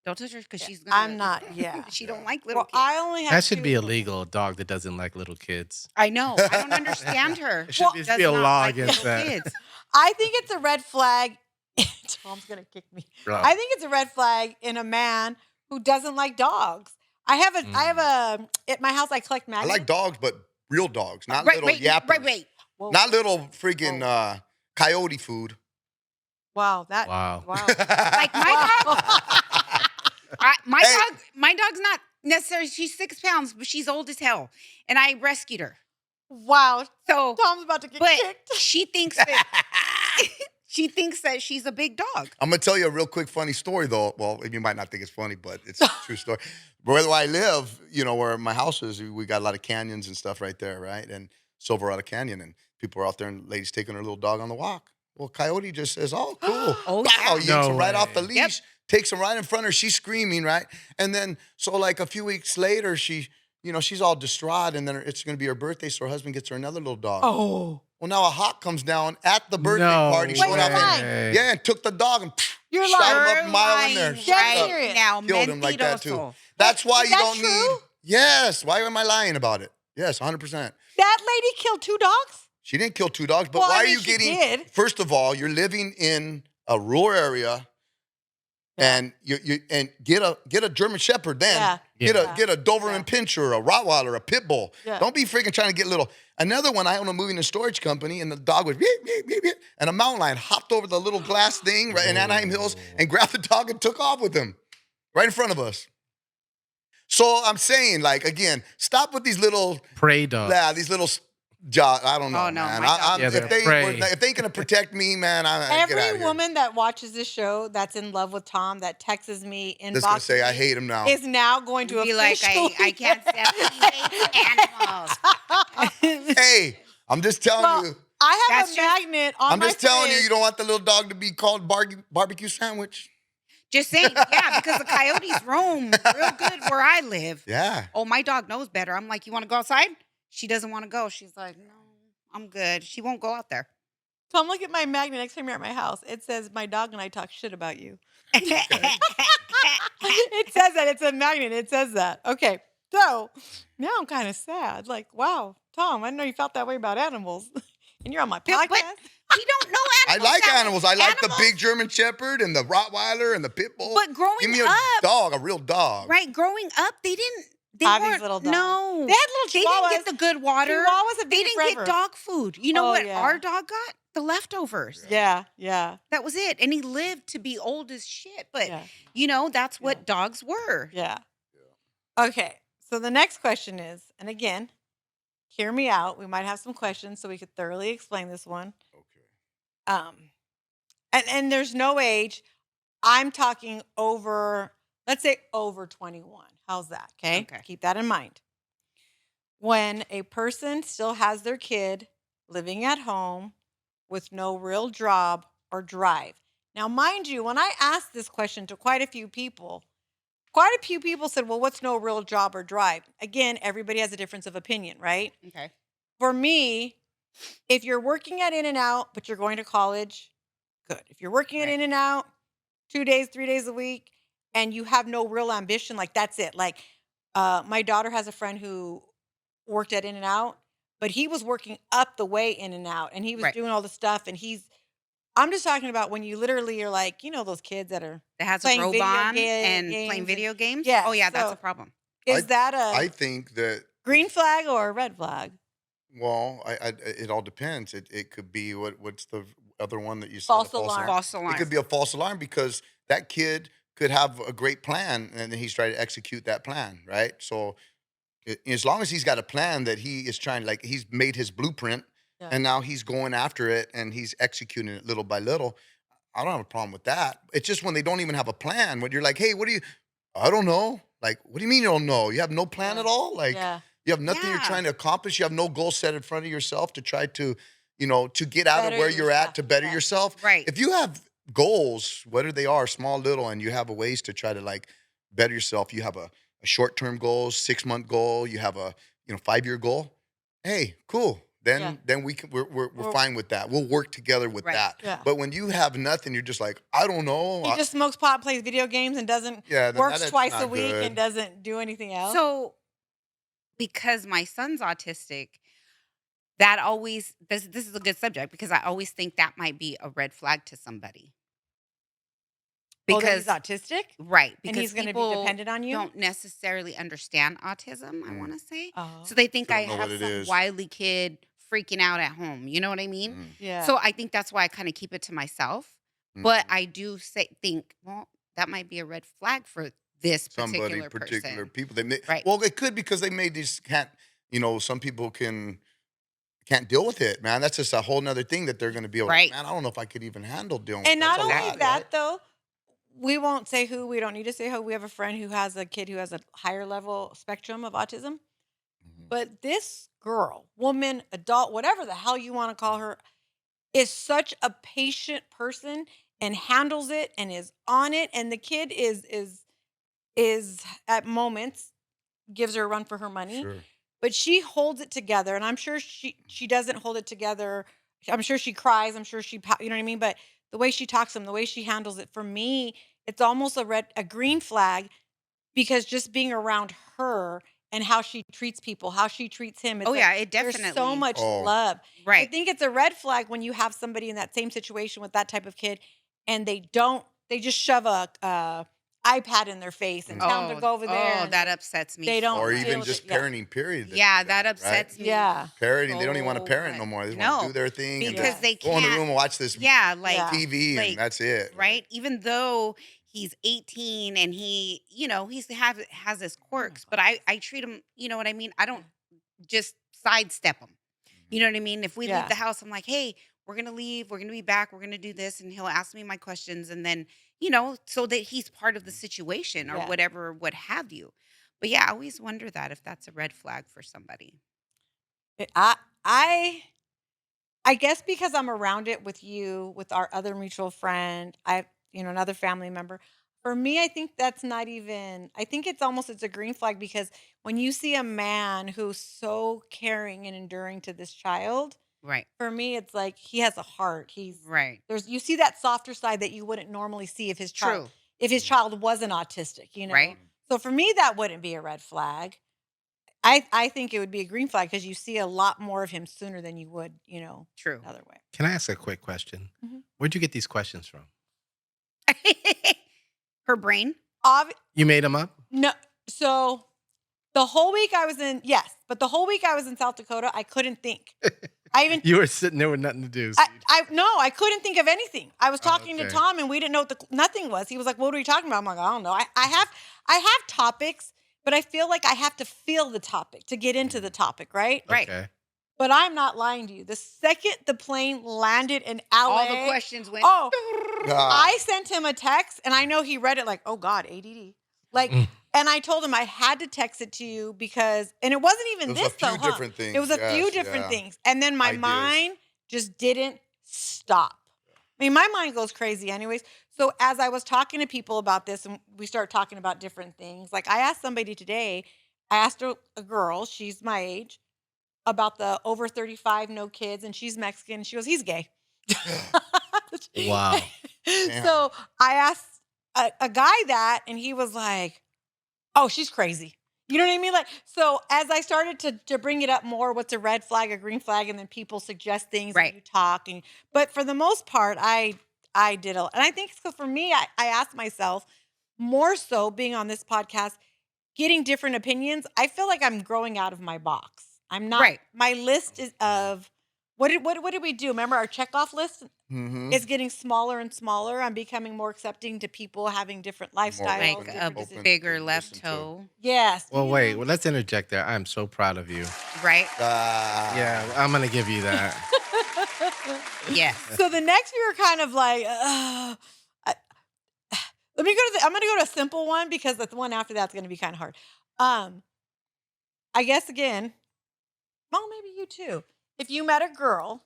D: Don't touch her because she's gonna.
A: I'm not. Yeah.
D: She don't like little
A: Well,
D: kids.
A: I only have
C: That should
A: two.
C: be illegal. A dog that doesn't like little kids.
D: I know. I don't understand her.
C: There should
A: Well,
C: be
D: Does
C: a
D: not
C: law
D: like
C: against
D: little
C: that.
D: kids.
A: I think it's a red flag. Tom's gonna kick me.
C: Bro.
A: I think it's a red flag in a man who doesn't like dogs. I have a at my house. I collect
B: I
A: magnets.
B: like dogs, but real dogs, not
D: Right,
B: little
D: wait,
B: yappers.
D: wait.
A: Whoa.
B: Not little freaking coyote food.
A: Wow. That.
C: Wow.
A: Wow.
D: Like my dog. My
B: Hey.
D: dog. My dog's not necessarily. She's 6 pounds, but she's old as hell, and I rescued her.
A: Wow.
D: So,
A: Tom's about to get
D: but
A: kicked.
D: she thinks that she thinks that she's a big dog.
B: I'm gonna tell you a real quick funny story though. Well, you might not think it's funny, but it's a true story. Where I live, where my house is, we got a lot of canyons and stuff right there, right? And Silverado Canyon, and people are out there, and ladies taking their little dog on the walk. Well, Coyote just says, "Oh, cool!"
D: Oh,
B: Pow,
D: yeah.
B: yanks
C: No
B: him right off the
C: way.
B: leash,
D: Yep.
B: takes him right in front of her. She's screaming, right? And then, so like a few weeks later, she's all distraught, and then it's gonna be her birthday, so her husband gets her another little dog.
A: Oh.
B: Well, now a hawk comes down at the birthday
C: No
B: party,
A: Wait,
B: showing
A: you're
B: up,
A: lying.
B: and, yeah, and took the dog and
A: You're
B: shot
A: lying.
B: him up a mile in there.
D: Lying
B: Shut
A: Dead
B: up.
A: serious.
D: now,
B: Killed him like that too.
D: mentiroso.
B: That's why
A: Is
B: you
A: that
B: don't
A: true?
B: need. Yes. Why am I lying about it? Yes, 100%.
A: That lady killed 2 dogs?
B: She didn't kill 2 dogs, but
A: Well,
B: why
A: I
B: are
A: mean,
B: you
A: she
B: getting?
A: did.
B: First of all, you're living in a rural area, and you and get a German Shepherd. Then
A: Yeah.
B: get a Doberman Pinscher, a Rottweiler, a Pit Bull.
A: Yeah.
B: Don't be freaking trying to get little. Another one, I own a moving and storage company, and the dog was beep, beep, beep, beep, and a mountain lion hopped over the little glass thing right in Anaheim Hills and grabbed the dog and took off with him, right in front of us. So I'm saying, like, again, stop with these little,
C: Prey dog.
B: these little. I don't know,
D: Oh, no,
B: man.
D: my dog-
C: Yeah,
B: if they ain't gonna protect me, man, get out of
A: Every
B: here.
A: woman that watches this show that's in love with Tom that texts me
B: That's gonna
A: inbox
B: say I
A: me
B: hate him now.
A: is now going to
D: Be like,
A: officially
D: I can't stand he hates animals.
B: Hey, I'm just telling
A: Well,
B: you.
A: I have
D: That's
A: a
D: just-
A: magnet on
B: I'm
A: my
B: just telling you,
A: fridge.
B: you don't want the little dog to be called barbecue sandwich.
D: Just saying, yeah, because the coyotes roam real good where I live.
B: Yeah.
D: Oh, my dog knows better. I'm like, you want to go outside? She doesn't want to go. She's like, no, I'm good. She won't go out there.
A: Tom, look at my magnet next time you're at my house. It says, my dog and I talk shit about you. It says that. It's a magnet. It says that. Okay. So now I'm kind of sad. Like, wow, Tom, I didn't know you felt that way about animals. And you're on my
D: Yeah,
A: podcast.
D: but we don't know
B: I
D: animals.
B: like animals. I like the
D: Animals-
B: big German Shepherd and the Rottweiler and the Pit Bull.
D: But growing
B: Give me a
D: up,
B: dog, a real dog.
D: right? Growing up, they didn't. They
A: Have these
D: weren't.
A: little dogs.
D: No,
A: They had little
D: they
A: chihuahuas.
D: didn't get the good water.
A: Chihuahuas have
D: They
A: been
D: didn't
A: forever.
D: get dog food. You know
A: Oh,
D: what
A: yeah.
D: our dog got? The leftovers.
A: Yeah, yeah,
D: That was it. And he lived to be old as shit. But
A: yeah,
D: that's what dogs were.
A: yeah. Okay, so the next question is, and again, hear me out. We might have some questions so we could thoroughly explain this one.
B: Okay.
A: And there's no age. I'm talking over, let's say over 21. How's that? Okay.
D: Okay.
A: Keep that in mind. When a person still has their kid living at home with no real job or drive. Now, mind you, when I asked this question to quite a few people said, well, what's no real job or drive? Again, everybody has a difference of opinion, right?
D: Okay.
A: For me, if you're working at In-N-Out, but you're going to college, good. If you're working at
D: Right.
A: In-N-Out, 2 days, 3 days a week, and you have no real ambition, like, that's it. Like, my daughter has a friend who worked at In-N-Out, but he was working up the way In-N-Out, and he was
D: Right.
A: doing all the stuff, and I'm just talking about when you literally are like, those kids that are
D: That has a
A: playing
D: robe
A: video
D: on and playing
A: games and
D: video games?
A: yeah,
D: Oh, yeah, that's a
A: so
D: problem.
B: I
A: is that
B: I
A: a
B: think that
A: green flag or a red flag?
B: well, it all depends. It could be what's the other one that you said?
A: False
B: A false
A: alarm.
B: alarm.
D: False
B: It could
D: alarm.
B: be a false alarm because that kid could have a great plan and then he's trying to execute that plan, right? So as long as he's got a plan that he is trying, like he's made his blueprint
A: Yeah.
B: and now he's going after it and he's executing it little by little. I don't have a problem with that. It's just when they don't even have a plan. When you're like, hey, what do you? I don't know. Like, what do you mean you don't know? You have no plan
A: Yeah.
B: at all? Like,
A: Yeah.
B: you have nothing you're
D: Yeah.
B: trying to accomplish. You have no goal set in front of yourself to try to, to get out of
A: Better
B: where you're
A: yourself,
B: at to better
A: yeah.
B: yourself.
D: Right.
B: If you have goals, whether they are small, little, and you have a ways to try to like better yourself, you have a short-term goal, 6-month goal, you have a 5-year goal. Hey, cool.
A: Yeah.
B: Then we're
A: Well-
B: fine with that. We'll work together with
D: Right.
B: that.
A: Yeah.
B: But when you have nothing, you're just like, I don't know.
A: He just smokes pot, plays video games, and doesn't
B: Yeah, then
A: works
B: that's
A: twice a
B: not
A: week
B: good.
A: and doesn't do anything else.
D: So, because my son's autistic, that always this is a good subject because I always think that might be a red flag to somebody.
A: Oh, that he's
D: Because
A: autistic
D: right,
A: and
D: because
A: he's going to be
D: people
A: dependent on you.
D: don't necessarily understand autism, I
B: Mm.
D: want to say.
A: Oh,
D: So they think
B: They
D: I
B: don't know
D: have
B: what it
D: some
B: is.
D: wily kid freaking out at home. You know what I mean?
B: Mm,
A: yeah.
D: So I think that's why I kind of keep it to myself. But
B: mhm.
D: I do think, well, that might be a red flag for this
B: Somebody,
D: particular
B: particular
D: person.
B: people. They may,
D: Right.
B: well, it could because they made these can't. Some people can't deal with it, man. That's just a whole nother thing that they're going to be able.
D: Right.
B: Man, I don't know if I could even handle dealing
A: And
B: with.
A: not
B: That's a
A: only
B: lot,
A: that,
B: right?
A: though, we won't say who. We don't need to say who. We have a friend who has a kid who has a higher level spectrum of autism.
B: Mhm.
A: But this girl, woman, adult, whatever the hell you want to call her, is such a patient person and handles it and is on it. And the kid is at moments gives her a run for her money.
B: Sure.
A: But she holds it together, and I'm sure she doesn't hold it together. I'm sure she cries. I'm sure you know what I mean. But the way she talks to him, the way she handles it, for me, it's almost a green flag because just being around her and how she treats people, how she treats him. It's
D: Oh
A: like,
D: yeah, it
A: there's so
D: definitely
A: much
B: Oh.
A: love. I
D: right.
A: think it's a red flag when you have somebody in that same situation with that type of kid, and they just shove a iPad in their face and tell them to go over there.
D: Oh,
A: and
D: that upsets me.
A: they don't
B: Or
A: deal
B: even
A: with
B: just
A: it, yeah.
B: parenting. Period.
D: Yeah,
B: do
D: that
B: right?
D: upsets me.
A: Yeah.
B: Parenting. They don't even want to
D: So
B: parent
D: much.
B: no more. They just
D: No,
B: want to do their thing and
D: because
B: then
D: they
B: go in the
D: can't-
B: room and watch this
D: Yeah, like
A: Yeah.
B: TV
D: like,
B: and that's it.
D: right? Even though he's 18 and he, has his quirks, but I treat him, you know what I mean? I don't just sidestep him. You know what I mean? If we
A: Yeah.
D: leave the house, I'm like, hey, we're going to leave. We're going to be back. We're going to do this. And he'll ask me my questions. And then, so that he's part of the situation or
A: Yeah.
D: whatever, what have you. But yeah, I always wonder that if that's a red flag for somebody.
A: I guess because I'm around it with you, with our other mutual friend, another family member. For me, I think that's not even. I think it's a green flag because when you see a man who's so caring and enduring to this child,
D: Right.
A: for me, it's like he has a heart.
D: Right.
A: You see that softer side that you wouldn't normally see if his child wasn't autistic,
D: Right.
A: So for me, that wouldn't be a red flag. I think it would be a green flag because you see a lot more of him sooner than you would,
D: True.
A: the other way.
C: Can I ask a quick question?
A: Mhm.
C: Where'd you get these questions from?
D: Her brain.
C: You made them up?
A: No, so the whole week I was in South Dakota, I couldn't think. I even
C: You were sitting there with nothing to do. so
A: I couldn't think of anything. I was talking to
C: okay.
A: Tom and we didn't know what nothing was. He was like, "What are we talking about?" I'm like, "I don't know. I have topics, but I feel like I have to feel the topic to get into the topic, right?"
D: Right.
C: Okay.
A: But I'm not lying to you. The second the plane landed in LA,
D: All the questions went.
A: Oh,
B: God.
A: I sent him a text and I know he read it like, "Oh God, ADD." Like, and I told him I had to text it to you because, and it wasn't even
B: It was
A: this
B: a few
A: though, huh?
B: different things.
A: It was a few
B: Yes,
A: different
B: yeah.
A: things. And then my
B: Ideas.
A: mind just didn't stop. I mean, my mind goes crazy anyways. So as I was talking to people about this and we start talking about different things, like I asked somebody today, I asked a girl, she's my age, about the over 35, no kids, and she's Mexican. She goes, "He's gay."
C: Wow.
B: Damn.
A: So I a guy that, and he was like, "Oh, she's crazy." You know what I mean? Like, so as I started to bring it up more, what's a red flag, a green flag, and then people suggest things and
D: Right.
A: you talk, and but for the most part, I did and I think so for me, I asked myself more so being on this podcast, getting different opinions. I feel like I'm growing out of my box. I'm not.
D: Right.
A: My list is of what did we do? Remember our checkoff list?
B: Mm-hmm.
A: It's getting smaller and smaller. I'm becoming more accepting to people having different lifestyles,
D: Like
B: open-
D: a
A: different
B: open
A: decisions.
D: bigger
B: to
D: left
B: listen to.
D: toe.
A: Yes.
C: Well,
A: you
C: wait.
A: know.
C: Well, let's interject there. I'm so proud of you.
D: Right?
C: Yeah, I'm gonna give you that.
D: Yes.
A: So the next we were kind of like, let me go to I'm going to go to a simple one because the one after that's going to be kind of hard. I guess again, well, maybe you too. If you met a girl,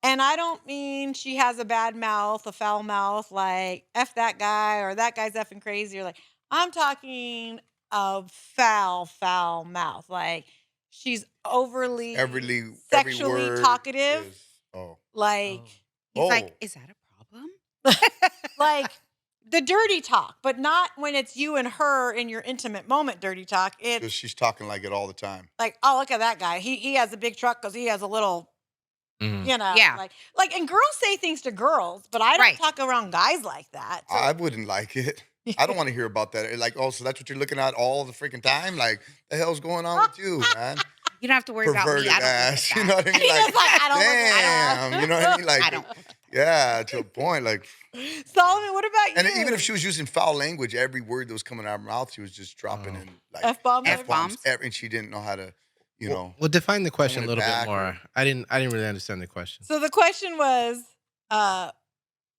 A: and I don't mean she has a bad mouth, a foul mouth, like F that guy or that guy's effing crazy, or like, I'm talking a foul mouth. Like she's overly
B: Every
A: sexually
B: word
A: talkative.
B: is oh
A: Like,
D: He's
B: Oh.
D: like, is that a problem?
A: like the dirty talk, but not when it's you and her in your intimate moment dirty talk.
B: because
A: It's
B: she's talking like it all the time.
A: like, oh, look at that guy. He has a big truck because he has a little,
C: Mhm.
A: you know,
D: Yeah.
A: like, and girls say things to girls, but I don't
D: Right.
A: talk around guys like that. So,
B: I wouldn't like it. I don't want to hear about that. Like, oh, so that's what you're looking at all the freaking time? Like, the hell's going on with you, man?
D: You don't have to worry about
B: Perverted
D: me. I don't
B: ass.
D: look
B: You know
D: at that.
B: what I mean?
A: He
B: Like,
A: was like, I don't look at that.
B: damn. You know what I mean? Like,
D: I don't.
B: yeah, to a point. Like,
A: Solomon, what about you?
B: and even if she was using foul language, every word that was coming out of her mouth, she was just dropping
C: Oh.
B: in like
A: F-bombs,
D: F-bombs.
B: and she didn't know how to, you know.
C: Well, define the question a
B: it
C: little bit
B: back
C: more.
B: or-
C: I didn't really understand the question.
A: So the question was,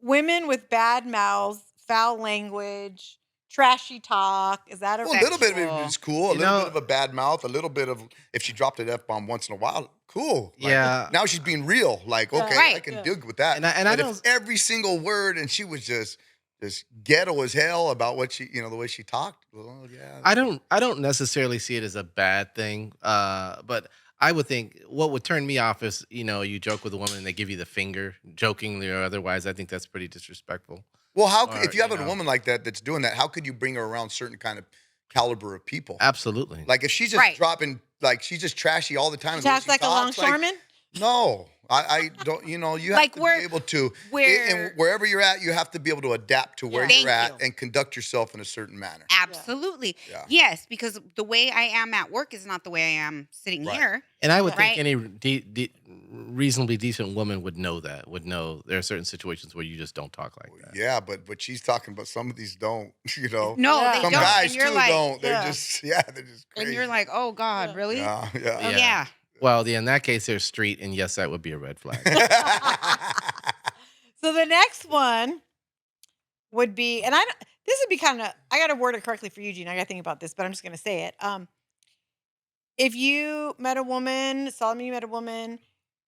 A: women with bad mouths, foul language, trashy talk. Is that a
B: Well, a little bit of
D: Sexual.
B: it is cool. A
C: You
B: little
C: know-
B: bit of a bad mouth. A little bit of if she dropped an F bomb once in a while, cool. Like,
C: Yeah.
B: Now she's being real. Like, okay, I
D: Right.
B: can
A: Yeah.
B: dig with that.
C: And I
B: but if
C: don't-
B: every single word and she was just ghetto as hell about what she, the way she talked. Well, yeah.
C: I don't necessarily see it as a bad thing. But I would think what would turn me off is, you joke with a woman and they give you the finger, jokingly or otherwise. I think that's pretty disrespectful.
B: Well,
C: Or,
B: if you have
C: you
B: a
C: know.
B: woman like that that's doing that, how could you bring her around certain kind of caliber of people?
C: Absolutely.
B: Like if she's just
D: Right.
B: dropping, like she's just trashy all the time.
A: She
B: the way
A: talks
B: she
A: like a
B: talks,
A: longshoreman?
B: No, I don't. You have
D: Like
B: to
D: where-
B: be able to,
D: where-
B: and wherever you're at, you have to be able to adapt to where
A: Yeah.
B: you're
D: Thank
B: at
D: you.
B: and conduct yourself in a certain manner.
D: Absolutely.
B: Yeah.
D: Yes, because the way I am at work is not the way I am sitting
B: Right.
D: here.
C: And I would
D: Right.
C: think any reasonably decent woman would know there are certain situations where you just don't talk like that.
B: Yeah, but she's talking about some of these don't.
D: No,
A: Yeah.
D: they
B: Some
D: don't.
B: guys
D: and you're
B: too
D: like,
B: don't. They're
A: yeah.
B: just they're just crazy.
D: and you're like, oh God,
A: Yeah.
D: really?
B: yeah,
D: Oh,
B: yeah.
D: yeah.
C: Well, yeah, in that case, there's street, and yes, that would be a red flag.
A: So the next one would be, and this would be kind of, I got to word it correctly for you, Gina. I got to think about this, but I'm just going to say it. If you met a woman, Solomon, you met a woman,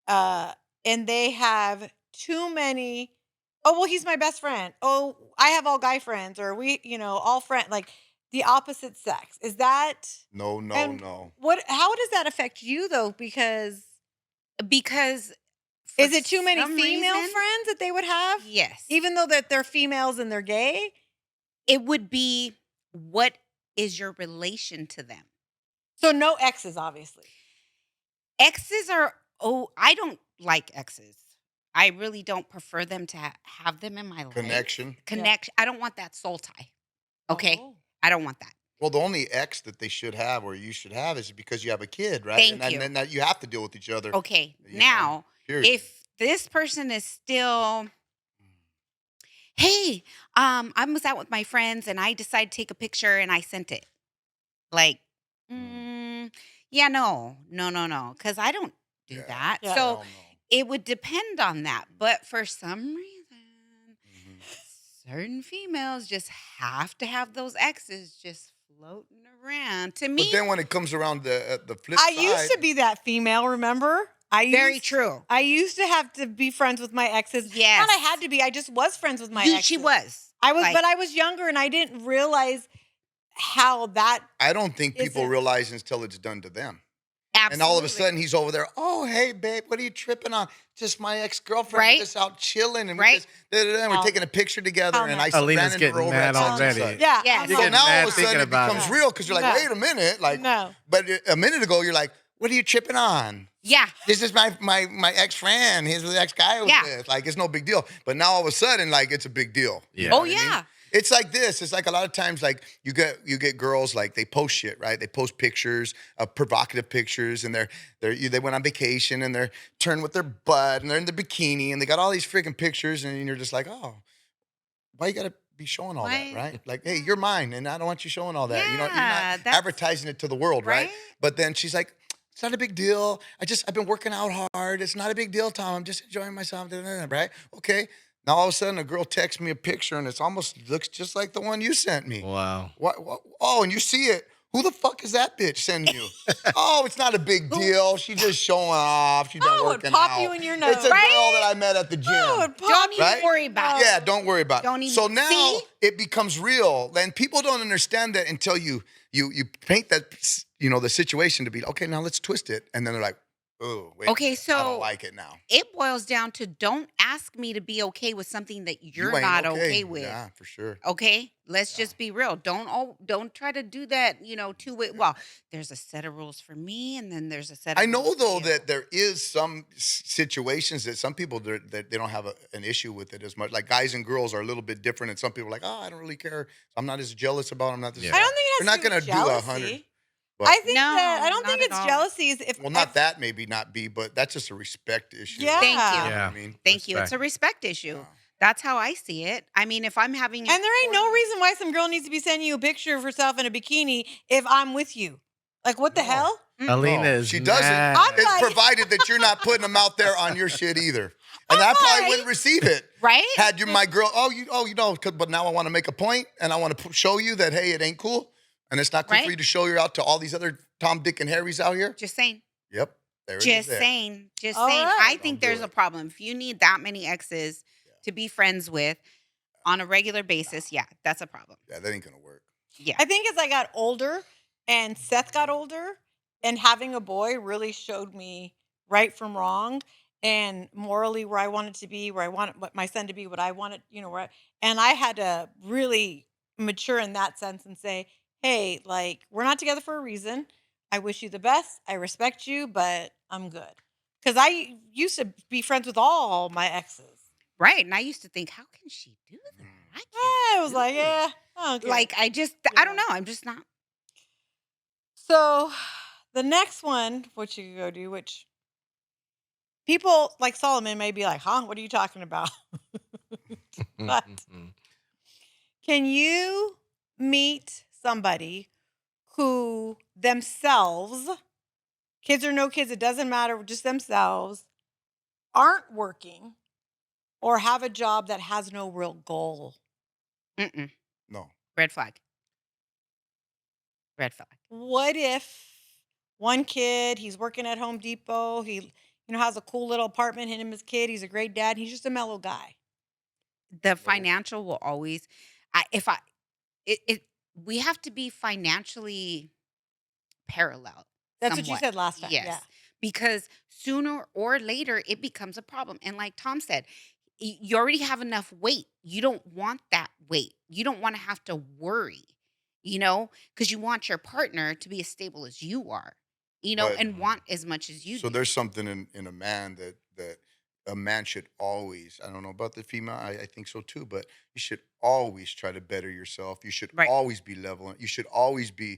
A: and they have too many, oh, well, he's my best friend. Oh, I have all guy friends, or we, all friends, like the opposite sex. Is that,
B: no,
A: and
B: no.
A: how does that affect you though? Because
D: For
A: is it too many
D: some
A: female
D: reason-
A: friends that they would have?
D: Yes.
A: Even though that they're females and they're gay?
D: it would be, what is your relation to them?
A: So no exes, obviously.
D: Exes are, I don't like exes. I really don't prefer them to have them in my life.
B: Connection.
D: Connection. I don't want that soul tie. Okay?
A: Oh.
D: I don't want that.
B: Well, the only ex that they should have or you should have is because you have a kid, right?
D: Thank
B: and
D: you.
B: then that you have to deal with each other.
D: Okay.
B: You
D: Now,
B: Period.
D: if this person is still, hey, I was out with my friends and I decided to take a picture and I sent it. Like, yeah, no. Because I don't do
B: Yeah.
D: that.
A: Yeah.
D: So
B: Hell no.
D: it would depend on that. But for some reason,
B: Mhm.
D: certain females just have to have those exes just floating around. To me,
B: But then when it comes around the flip
A: I
B: side,
A: used to be that female, remember?
D: very true.
A: I used to have to be friends with my exes.
D: Yes.
A: Not I had to be, I just was friends with my exes.
D: She was.
A: I was,
D: Like-
A: but I was younger and I didn't realize how that,
B: I don't think people
A: Isn't-
B: realize until it's done to them. And all of a
D: Absolutely.
B: sudden he's over there. Oh, hey, babe, what are you tripping on? Just my ex-girlfriend.
D: Right.
B: We're just out chilling and
D: Right.
B: we're
A: Hell
B: taking a
A: no.
B: picture together.
A: Hell
B: And
A: no.
B: I
C: Alina's
B: ran into her
C: getting
B: over at
C: mad
B: such and
C: already.
B: such.
A: Yeah.
D: Yes.
A: I'm
C: You're
B: So
A: like,
C: getting
B: now all
C: mad
B: of a
C: thinking
B: sudden it
C: about
B: becomes
C: it.
B: real because you're like,
A: No.
B: wait a minute. Like,
A: no.
B: but a minute ago, you're like, what are you tripping on?
D: Yeah.
B: This is my ex-friend. He's the ex-guy I was
D: Yeah.
B: with. Like, it's no big deal. But now all of a sudden, like, it's a big deal. You
C: Yeah.
B: know
D: Oh,
B: what I mean?
D: yeah.
B: It's like this. It's like a lot of times, like you get girls like they post shit, right? They post pictures, provocative pictures, and they went on vacation and they're turned with their butt and they're in the bikini and they got all these freaking pictures and you're just like, oh, why you gotta be showing all that,
D: Why?
B: right? Like, hey, you're mine, and I don't want you showing all that. You're
D: Yeah,
B: not
D: that's
B: advertising it to the world, right?
D: right.
B: But then she's like, it's not a big deal. I've been working out hard. It's not a big deal, Tom. I'm just enjoying myself, right? Okay. Now all of a sudden, a girl texts me a picture, and it's almost looks just like the one you sent me.
C: Wow.
B: What? Oh, and you see it. Who the fuck is that bitch sending you? Oh, it's not a big
D: Who?
B: deal. She's just showing off. She's been
A: I would
B: working
A: pop
B: out.
A: you in your
B: It's
A: nose.
B: a girl
D: Right?
B: that I met at the gym.
A: I would pop
D: Don't even
B: Right?
D: worry about it.
B: Yeah, don't worry about it.
D: Don't even
B: So now
D: see?
B: it becomes real, and people don't understand that until you paint that the situation to be okay. Now let's twist it, and then they're like, oh, wait, a
D: Okay,
B: minute, I don't
D: so
B: like it now.
D: it boils down to don't ask me to be okay with something that you're
B: You ain't
D: not okay with.
B: Yeah, for sure.
D: Okay, let's just be real. Don't try to do that. Two way. Well, there's a set of rules for me, and then there's a set.
B: I
D: of
B: know
D: rules for
B: though
D: you.
B: that there is some situations that some people that they don't have an issue with it as much. Like guys and girls are a little bit different, and some people are like, oh, I don't really care. I'm not as jealous about. I'm not this.
C: Yeah.
A: I don't think it
B: They're
A: has
B: not
A: to
B: gonna
A: be
B: do
A: jealousy.
B: 100. But,
A: I think
D: No,
A: that I don't
D: not
A: think
D: at
A: it's
D: all.
A: jealousy. If
B: well, not that maybe not be, but that's just a respect issue.
A: Yeah.
D: Thank you.
B: You know what
C: Yeah.
B: I mean,
D: Thank you. It's a respect issue.
B: Yeah.
D: That's how I see it. I mean, if I'm having
A: And there ain't no reason why some girl needs to be sending you a picture of herself in a bikini if I'm with you. Like, what the
B: No.
A: hell?
C: Alina
B: No,
C: is
B: she doesn't.
C: mad.
A: I'm
B: It's
A: like-
B: provided that you're not putting them out there on your shit either. And I probably
A: like-
B: wouldn't receive it.
D: right.
B: Had you my girl, but now I want to make a point and I want to show you that, hey, it ain't cool. And it's not cool for
D: Right.
B: you to show you out to all these other Tom, Dick, and Harrys out here.
D: Just saying.
B: Yep. There it is.
D: Just
B: there.
D: saying. Just
A: All
D: saying.
A: right.
D: I
B: Don't
D: think
B: do
D: there's
B: it.
D: a problem. If you need that many exes to be friends with on a regular basis, yeah, that's a problem.
B: Yeah, that ain't going to work.
D: Yeah.
A: I think as I got older and Seth got older and having a boy really showed me right from wrong and morally where I wanted to be, where I wanted my son to be, what I wanted, and I had to really mature in that sense and say, hey, like, we're not together for a reason. I wish you the best. I respect you, but I'm good. Because I used to be friends with all my exes.
D: Right. And I used to think, how can she do that? I can't.
A: I was
D: do
A: like,
D: it.
A: yeah, okay.
D: Like, I don't know. I'm just not.
A: So the next one, which you could go do, which people like Solomon may be like, huh, what are you talking about? But can you meet somebody who themselves, kids or no kids, it doesn't matter, just themselves, aren't working or have a job that has no real goal?
D: Mm-mm.
B: No.
D: Red flag. Red flag.
A: What if one kid, he's working at Home Depot, he has a cool little apartment, him and his kid, he's a great dad, he's just a mellow guy.
D: The financial will always, we have to be financially parallel.
A: That's what you
D: somewhat.
A: said last time.
D: Yes.
A: Yeah.
D: Because sooner or later it becomes a problem. And like Tom said, you already have enough weight. You don't want that weight. You don't want to have to worry, because you want your partner to be as stable as you are,
B: But-
D: and want as much as you
B: So
D: do.
B: there's something in a man that a man should always, I don't know about the female, I think so too, but you should always try to better yourself. You should
D: Right.
B: always be leveling. You should always be,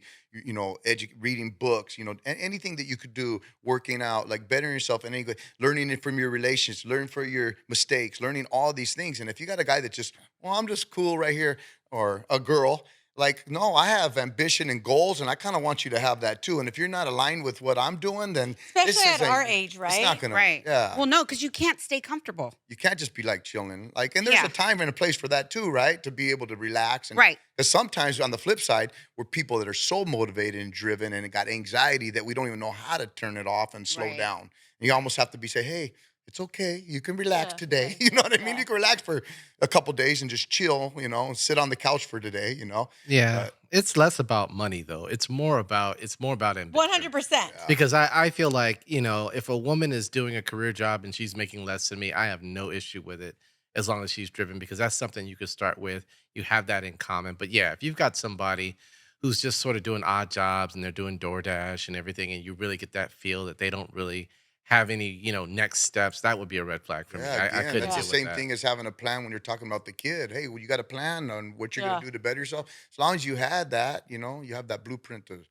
B: reading books, anything that you could do, working out, like bettering yourself and learning it from your relations, learning from your mistakes, learning all these things. And if you got a guy that just, well, I'm just cool right here, or a girl, like, no, I have ambition and goals, and I kind of want you to have that too. And if you're not aligned with what I'm doing, then this
A: Especially at
B: isn't-
A: our age,
B: It's
A: right?
B: not gonna,
D: Right.
B: yeah.
D: Well, no, because you can't stay comfortable.
B: You can't just be like chilling. Like, and there's
D: Yeah.
B: a time and a place for that too, right? To be able to relax. And,
D: Right.
B: Because sometimes on the flip side, we're people that are so motivated and driven and got anxiety that we don't even know how to turn it off and slow
D: Right.
B: down. And you almost have to say, hey, it's okay. You can relax
A: Yeah,
B: today.
A: yeah,
B: You know what I mean?
A: yeah,
B: You can relax for a couple days and just chill, and sit on the couch for today,
C: Yeah,
B: But
C: it's less about money though. It's more about ambition.
A: 100%.
B: yeah.
C: Because I feel like, if a woman is doing a career job and she's making less than me, I have no issue with it as long as she's driven because that's something you could start with. You have that in common. But yeah, if you've got somebody who's just sort of doing odd jobs and they're doing DoorDash and everything, and you really get that feel that they don't really have any, next steps, that would be a red flag for me.
B: Yeah,
C: I
B: again,
C: couldn't
B: that's the
A: Yeah.
C: deal with
B: same
C: that.
B: thing as having a plan when you're talking about the kid. Hey, well, you got a plan on what you're gonna
A: Yeah.
B: do to better yourself. As long as you had that, you have that blueprint to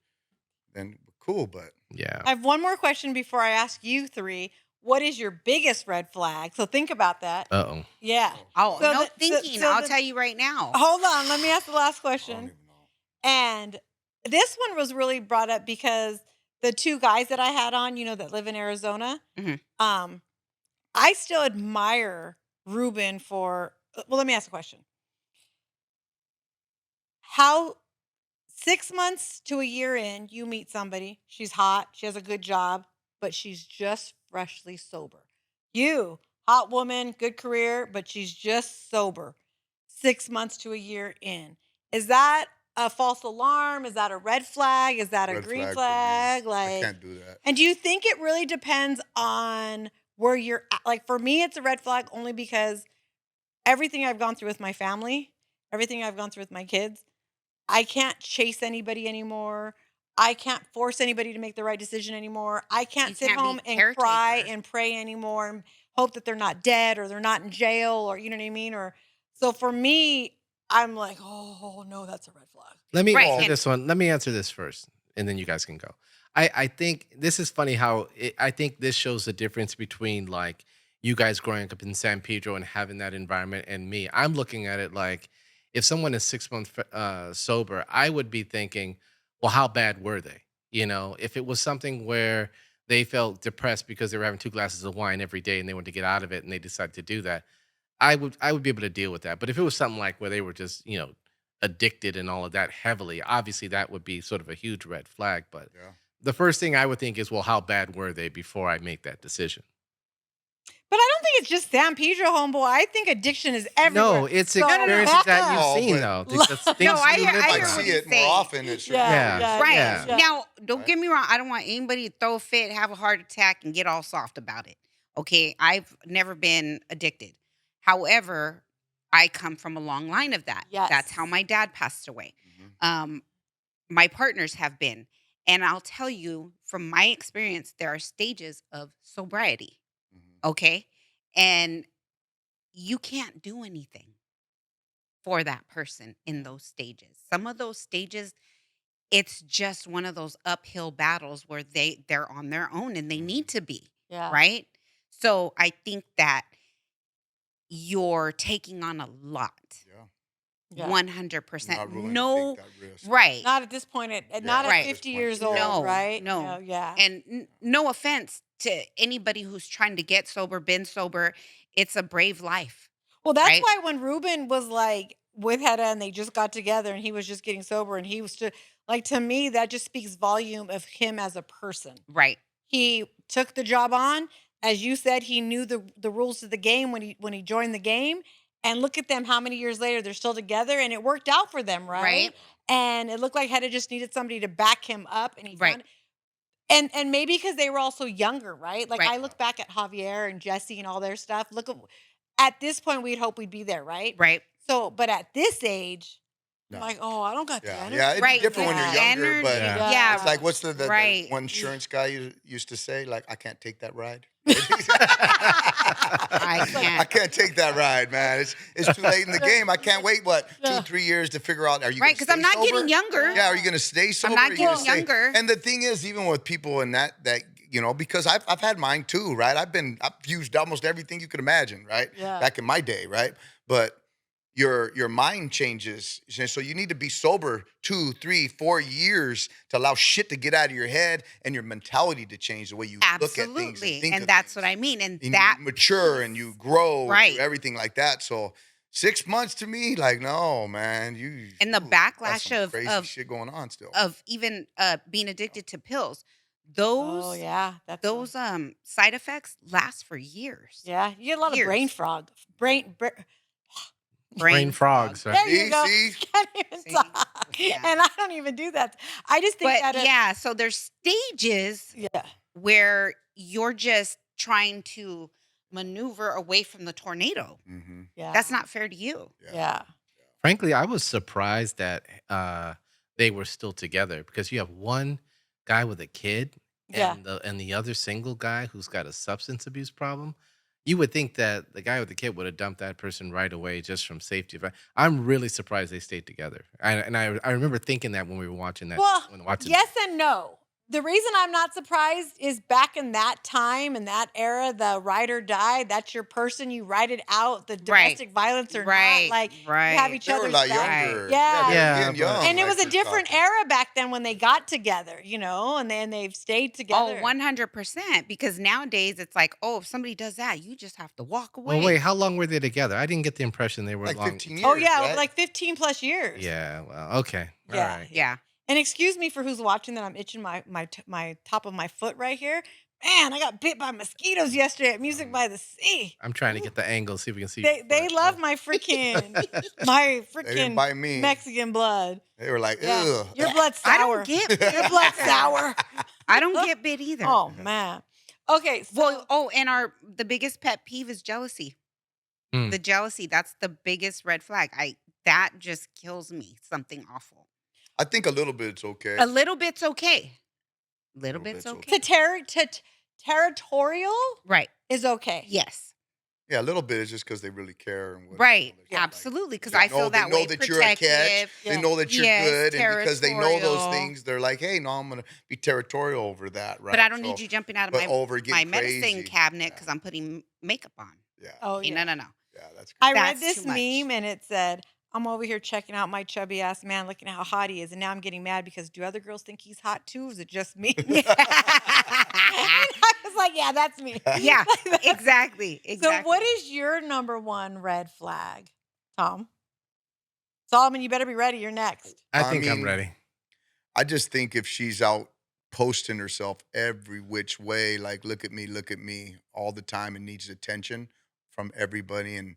B: then cool. But
C: Yeah.
A: I have one more question before I ask you three. What is your biggest red flag? So think about that.
C: Uh-oh.
A: Yeah.
B: oh,
D: Oh,
A: So
D: no
A: the so,
D: thinking.
A: so
D: I'll
A: the
D: tell you right now.
A: hold on, let me ask the last
B: I don't
A: question.
B: even know.
A: And this one was really brought up because the two guys that I had on, that live in Arizona,
D: Mhm.
A: um, I still admire Ruben for well, let me ask a question. How 6 months to a year in, you meet somebody, she's hot, she has a good job, but she's just freshly sober. You, hot woman, good career, but she's just sober. 6 months to a year in. Is that a false alarm? Is that a red flag? Is that a
B: Red
A: green
B: flag for me.
A: flag?
B: I
A: Like,
B: can't do that.
A: and do you think it really depends on where you're at? Like, for me, it's a red flag only because everything I've gone through with my family, everything I've gone through with my kids, I can't chase anybody anymore. I can't force anybody to make the right decision anymore. I
D: You
A: can't sit
D: can't
A: home
D: be
A: and cry
D: caretaker.
A: and pray anymore and hope that they're not dead or they're not in jail or you know what I mean? Or so for me, I'm like, oh no, that's a red flag.
C: Let me
D: Right.
C: answer
B: Oh,
D: And
C: this one. Let me answer this first, and then you guys can go. I think this is funny how I think this shows the difference between like you guys growing up in San Pedro and having that environment and me. I'm looking at it like if someone is 6 months sober, I would be thinking, well, how bad were they? If it was something where they felt depressed because they were having 2 glasses of wine every day and they wanted to get out of it and they decided to do that, I would be able to deal with that. But if it was something like where they were just, addicted and all of that heavily, obviously that would be sort of a huge red flag. But
B: yeah.
C: the first thing I would think is, well, how bad were they before I make that decision?
A: But I don't think it's just San Pedro, homeboy. I think addiction is everywhere.
C: No, it's
A: So,
D: no, no.
C: experiences that you've
B: Oh,
C: seen
B: but
C: though.
A: Lo-
C: That's
D: No,
C: things
D: I
C: you
D: hear-
C: live
D: I
B: I
D: hear what
C: around.
B: see
D: he's
B: it more
D: saying.
B: often at certain
A: yeah,
C: Yeah,
B: areas.
D: Right.
C: yeah.
A: yeah.
D: Now, don't
B: Right?
D: get me wrong. I don't want anybody to throw a fit, have a heart attack, and get all soft about it. Okay. I've never been addicted. However, I come from a long line of that. That's how
A: Yes.
D: my dad passed away.
B: Mhm,
D: Um, my partners have been. And I'll tell you from my experience, there are stages of sobriety.
B: mhm.
D: Okay. And you can't do anything for that person in those stages. Some of those stages, it's just one of those uphill battles where they're on their own and they
B: Mhm.
D: need to be,
A: Yeah.
D: right? So I think that you're taking on a lot.
B: Yeah.
A: Yeah.
D: 100%.
B: Not willing to take
D: No,
B: that risk.
D: right.
A: Not at this point, not
B: Yeah,
A: at
B: at
D: Right.
B: this
A: 50
B: point,
A: years
B: yeah.
A: old,
D: No,
A: right?
D: no.
A: Yeah.
D: And no offense to anybody who's trying to get sober, been sober. It's a brave life,
A: Well, that's
D: right?
A: why when Ruben was like with Hedda and they just got together and he was just getting sober and he was just like to me, that just speaks volume of him as a person.
D: Right.
A: He took the job on. As you said, he knew the rules of the game when he joined the game. And look at them, how many years later they're still together and it worked out for them, right?
D: Right.
A: And it looked like Hedda just needed somebody to back him up and he
D: Right.
A: found and maybe because they were also younger, right? Like
D: Right.
A: I look back at Javier and Jesse and all their stuff. Look at this point, we'd hope we'd be there, right?
D: Right.
A: So, but at this age, I'm
B: No.
A: like, oh, I don't got the
B: Yeah,
A: energy.
B: yeah, it'd be
D: Right.
B: different when you're
A: Yeah.
B: younger, but
C: Yeah.
D: Yeah.
B: it's like, what's the
D: Right.
B: one insurance guy used to say? Like, I can't take that ride.
D: I
B: I
D: can't.
B: can't take that ride, man. It's too late in the game. I can't wait,
A: Yeah.
B: 2-3 years to figure out, are you
D: Right.
B: gonna
D: Because I'm
B: stay
D: not getting
B: sober?
D: younger.
B: Yeah, are you gonna stay sober?
D: not
B: Are you gonna
D: getting younger.
B: And the thing is, even with people in that because I've had mine too, right? I've used almost everything you could imagine, right?
A: Yeah.
B: Back in my day, right? But your mind changes. So you need to be sober 2, 3, 4 years to allow shit to get out of your head and your mentality to change the way you look at things and
D: Absolutely.
B: think
D: And
B: of
D: that's
B: things.
D: what I mean. And
B: And
D: that
B: you mature and you grow and
D: Right.
B: everything like that. So 6 months to me, like, no, man,
D: and the
B: got
D: backlash
B: some
D: of
B: crazy
D: of
B: shit going on still.
D: of even being addicted to pills.
A: Oh
D: those
A: yeah, that's
D: those side effects last for years.
A: yeah. You get a lot of brain
D: Years.
A: frog.
C: Brain
D: Brain fog.
C: frogs, right?
A: There you go.
B: See?
A: Can't even
D: See?
A: talk.
D: Yeah.
A: And I don't even do that. I just think
D: But
A: that
D: yeah, so there's stages
A: yeah.
D: where you're just trying to maneuver away from the tornado.
B: Mm-hmm.
A: Yeah.
D: That's not fair to you.
A: Yeah.
C: Frankly, I was surprised that they were still together because you have one guy with a kid
A: Yeah.
C: and the other single guy who's got a substance abuse problem. You would think that the guy with the kid would have dumped that person right away just from safety. But I'm really surprised they stayed together. I remember thinking that when we were watching that.
A: Well,
C: when watching
A: yes and no. The reason I'm not surprised is back in that time, in that era, the ride or die, that's your person. You ride it out, the
D: Right.
A: domestic violence or
D: Right.
A: not. Like, you have
D: Right.
A: each
B: They were a
A: other's
B: lot
A: back.
B: younger.
A: Yeah.
B: they
C: Yeah,
B: were getting
C: but-
B: young.
A: And it was
B: like
A: a
B: you're
A: different
B: talking.
A: era back then when they got together, and then they've stayed together.
D: Oh, 100%. Because nowadays it's like, oh, if somebody does that, you just have to walk away.
C: Well, wait, how long were they together? I didn't get the impression they were
B: Like
C: long.
B: 15 years.
A: Oh, yeah,
B: right?
A: like 15 plus years.
C: Yeah, well, okay.
A: Yeah.
C: All right.
D: Yeah.
A: And excuse me for who's watching that I'm itching my top of my foot right here. Man, I got bit by mosquitoes yesterday at Music by the Sea.
C: I'm trying to get the angle, see if we can see.
A: They
C: your foot.
A: love my freaking
B: They didn't bite me.
A: Mexican blood.
B: They were like,
A: Yeah.
B: ugh.
A: Your blood's
D: I
A: sour.
D: don't get
A: Your blood's sour.
D: I don't get bit either.
A: Oh man. Okay. So,
D: Well, and the biggest pet peeve is jealousy.
C: Mm.
D: The jealousy, that's the biggest red flag. That just kills me. Something awful.
B: I think a little bit's okay.
D: A little bit's okay. Little
B: Little
D: bit's
B: bit's
D: okay.
A: territorial
D: Right.
A: is okay.
D: Yes.
B: Yeah, a little bit is just because they really care and what.
D: Right.
B: Like,
D: Absolutely. Because
B: they
D: I
B: know-
D: feel that
B: they know
D: way.
B: that you're a catch.
D: Protective.
A: Yeah.
B: They know that you're
D: Yes,
B: good, and because they know those
D: territorial.
B: things, they're like, "Hey, no, I'm gonna be territorial over that." Right.
D: But I don't
B: So-
D: need you jumping out of
B: but over
D: my
B: getting
D: medicine
B: crazy.
D: cabinet
B: Yeah.
D: because I'm putting makeup on.
B: Yeah.
A: Oh yeah.
D: No.
B: Yeah, that's.
A: I read
D: That's
A: this
D: too much.
A: meme and it said, "I'm over here checking out my chubby ass man, looking at how hot he is, and now I'm getting mad because do other girls think he's hot too? Or is it just me?" I was like, "Yeah, that's me."
D: Yeah,
A: Like, that's-
D: exactly.
A: So, what is your number one red flag, Tom? Solomon, you better be ready. You're next.
C: I
B: I
C: think I'm
B: mean,
C: ready.
B: I just think if she's out posting herself every which way, like look at me all the time and needs attention from everybody and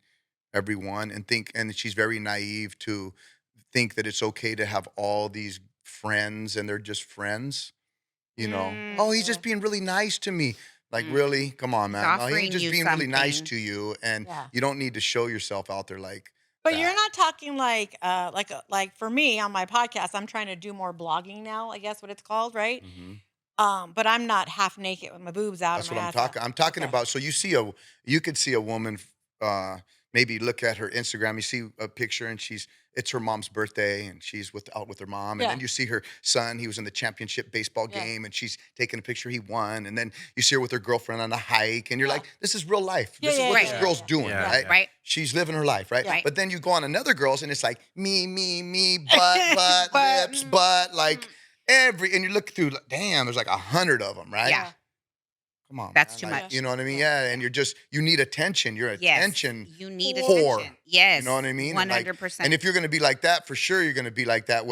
B: everyone and she's very naive to think that it's okay to have all these friends and they're just friends. Oh, he's just being really nice to me. Like,
D: Mm.
B: really? Come on,
D: He's
B: man. No,
D: offering
B: he's just
D: you
B: being really nice
D: something.
B: to you, and
A: Yeah.
B: you don't need to show yourself out there like
A: But you're
B: that.
A: not talking like for me on my podcast, I'm trying to do more blogging now, I guess what it's called, right?
B: Mhm.
A: But I'm not half naked with my boobs out.
B: That's
A: and
B: what
A: my
B: I'm
A: ass out.
B: talking. I'm talking
A: Okay.
B: about. So you could see a woman, maybe look at her Instagram. You see a picture, and it's her mom's birthday, and she's out with her mom. And then
A: Yeah.
B: you see her son. He was in the championship baseball
A: Yeah.
B: game, and she's taking a picture. He won. And then you see her with her girlfriend on a hike, and you're
A: Yeah.
B: like, this is real life.
A: Yeah,
B: This is
A: yeah,
B: what
A: yeah,
B: this girl's
A: yeah.
B: doing,
C: Yeah,
B: right?
C: yeah.
D: Right.
B: She's living her life, right?
A: Yeah.
B: But then you go on another girl's, and it's like me, butt,
A: But,
B: lips, butt, like and you look through, like, damn, there's like 100 of them, right?
D: Yeah.
B: Come on,
D: That's
B: man,
D: too
B: like,
D: much.
B: You know what I mean? Yeah, and you need attention. You're
D: Yes.
B: attention.
D: You need
B: whore.
D: attention. Yes.
B: You know what I mean? And, like,
D: 100%.
B: And if you're going to be like that, for sure, you're going to be like that.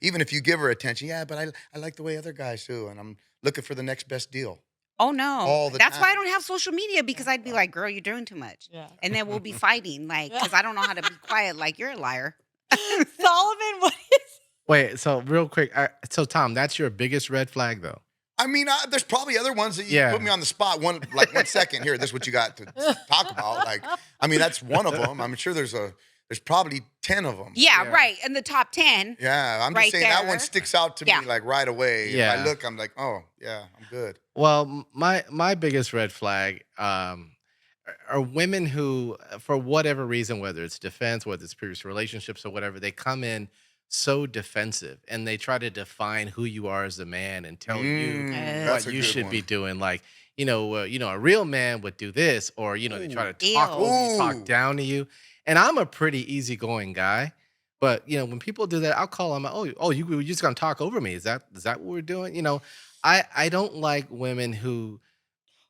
B: Even if you give her attention, yeah, but I like the way other guys do, and I'm looking for the next best deal.
D: Oh no.
B: all the
D: That's why I
B: time.
D: don't have social media because I'd be like, girl, you're doing too much.
A: Yeah.
D: And then we'll be fighting, like, because I don't know how to be quiet. Like, you're a liar.
A: Solomon, what is
C: Wait, so real quick. So Tom, that's your biggest red flag, though.
B: I mean, there's probably other ones that you
C: Yeah.
B: put me on the spot. One second here. This is what you got to talk about. Like, I mean, that's one of them. I'm sure there's probably 10 of them.
D: Yeah,
C: Yeah.
D: right. In the top 10.
B: Yeah, I'm
D: Right
B: just saying that one
D: there.
B: sticks out to
D: Yeah.
B: me like right away. If
C: Yeah.
B: I look, I'm like, oh yeah, I'm good.
C: Well, my biggest red flag are women who, for whatever reason, whether it's defense, whether it's previous relationships or whatever, they come in so defensive and they try to define who you are as a man and tell you
B: That's
C: what
B: a
C: you
B: good
C: should be
B: one.
C: doing. Like, a real man would do this, or they try to talk
D: Ew.
C: over you,
B: Ooh.
C: talk down to you. And I'm a pretty easygoing guy, but when people do that, I'll call them. Oh, you just gonna talk over me? Is that what we're doing? I don't like women who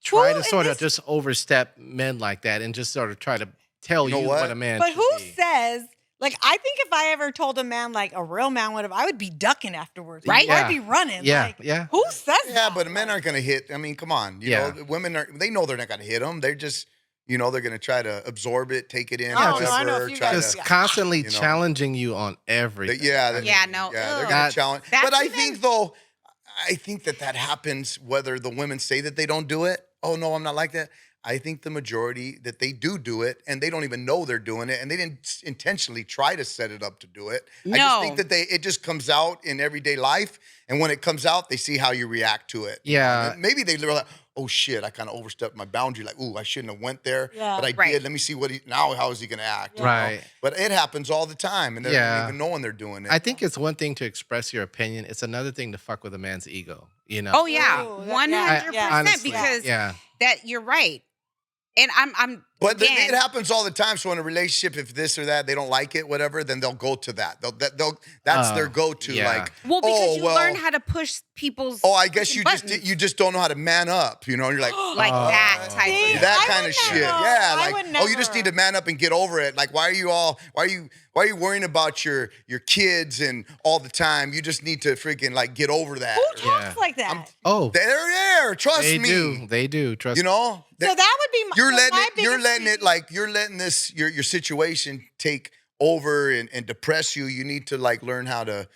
C: try
A: Who
C: to sort of
A: is this-
C: just overstep men like that and just sort of try to tell
B: You know
C: you
B: what?
C: what a man
A: But
C: should
A: who
C: be.
A: says Like, I think if I ever told a man, like a real man would have, I would be ducking afterwards.
D: Right?
A: Or I'd be running.
C: Yeah,
A: Like,
C: yeah.
A: who says
B: Yeah,
A: that?
B: but men
A: Like,
B: aren't going to hit. I mean, come on. You
C: Yeah.
B: know, the women are. They know they're not going to hit them. They're just, they're going to try to absorb it, take it in,
A: Oh, no,
B: whatever.
A: I know a few
B: try
A: guys-
C: Just
B: to,
C: constantly
B: you know.
C: challenging you on everything.
B: Yeah,
D: Yeah, no,
B: yeah, they're
D: ugh.
B: going to challenge.
D: That's
B: But I
D: even-
B: think though, I think that happens whether the women say that they don't do it. Oh no, I'm not like that. I think the majority that they do it, and they don't even know they're doing it, and they didn't intentionally try to set it up to do it. I just think
D: No.
B: that it just comes out in everyday life, and when it comes out, they see how you react to it.
C: Yeah.
B: And maybe they realize, oh shit, I kind of overstepped my boundary. Like, ooh, I shouldn't have went there,
A: Yeah.
B: but I
D: Right.
B: did. Let me see how is he going to act? you know?
C: Right.
B: But it happens all the time, and they
C: Yeah.
B: don't even know when they're doing it.
C: I think it's one thing to express your opinion. It's another thing to fuck with a man's ego. You know.
D: Oh yeah,
A: Ooh, that-
D: 100%.
A: yeah.
C: Honestly,
D: Because
C: yeah.
D: that you're right, and I'm.
B: But
D: again,
B: it happens all the time. So in a relationship, if this or that, they don't like it, whatever, then they'll go to that. That's their go-to.
C: yeah.
B: Like,
D: well, because
B: oh,
D: you
B: well,
D: learn how to push people's.
B: oh, I guess
D: buttons.
B: you just don't know how to man up. You know, and you're like,
D: like that type
A: See,
D: of
B: that
A: I
B: kind
A: would
B: of shit.
A: never.
B: Yeah,
A: I
B: like,
A: would
B: oh, you just need
A: never.
B: to man up and get over it. Like, why are you worrying about your kids and all the time? You just need to freaking like get over that.
A: Who talks
C: Yeah.
A: like that?
C: Oh,
B: They're there. Trust
C: they
B: me.
C: do. They do. Trust
B: You know,
A: So that would be my,
B: you're
A: so
B: letting
A: my
B: it. You're
A: biggest
B: letting it
A: critique-
B: like you're letting this your situation take over and depress you. You need to like learn how to,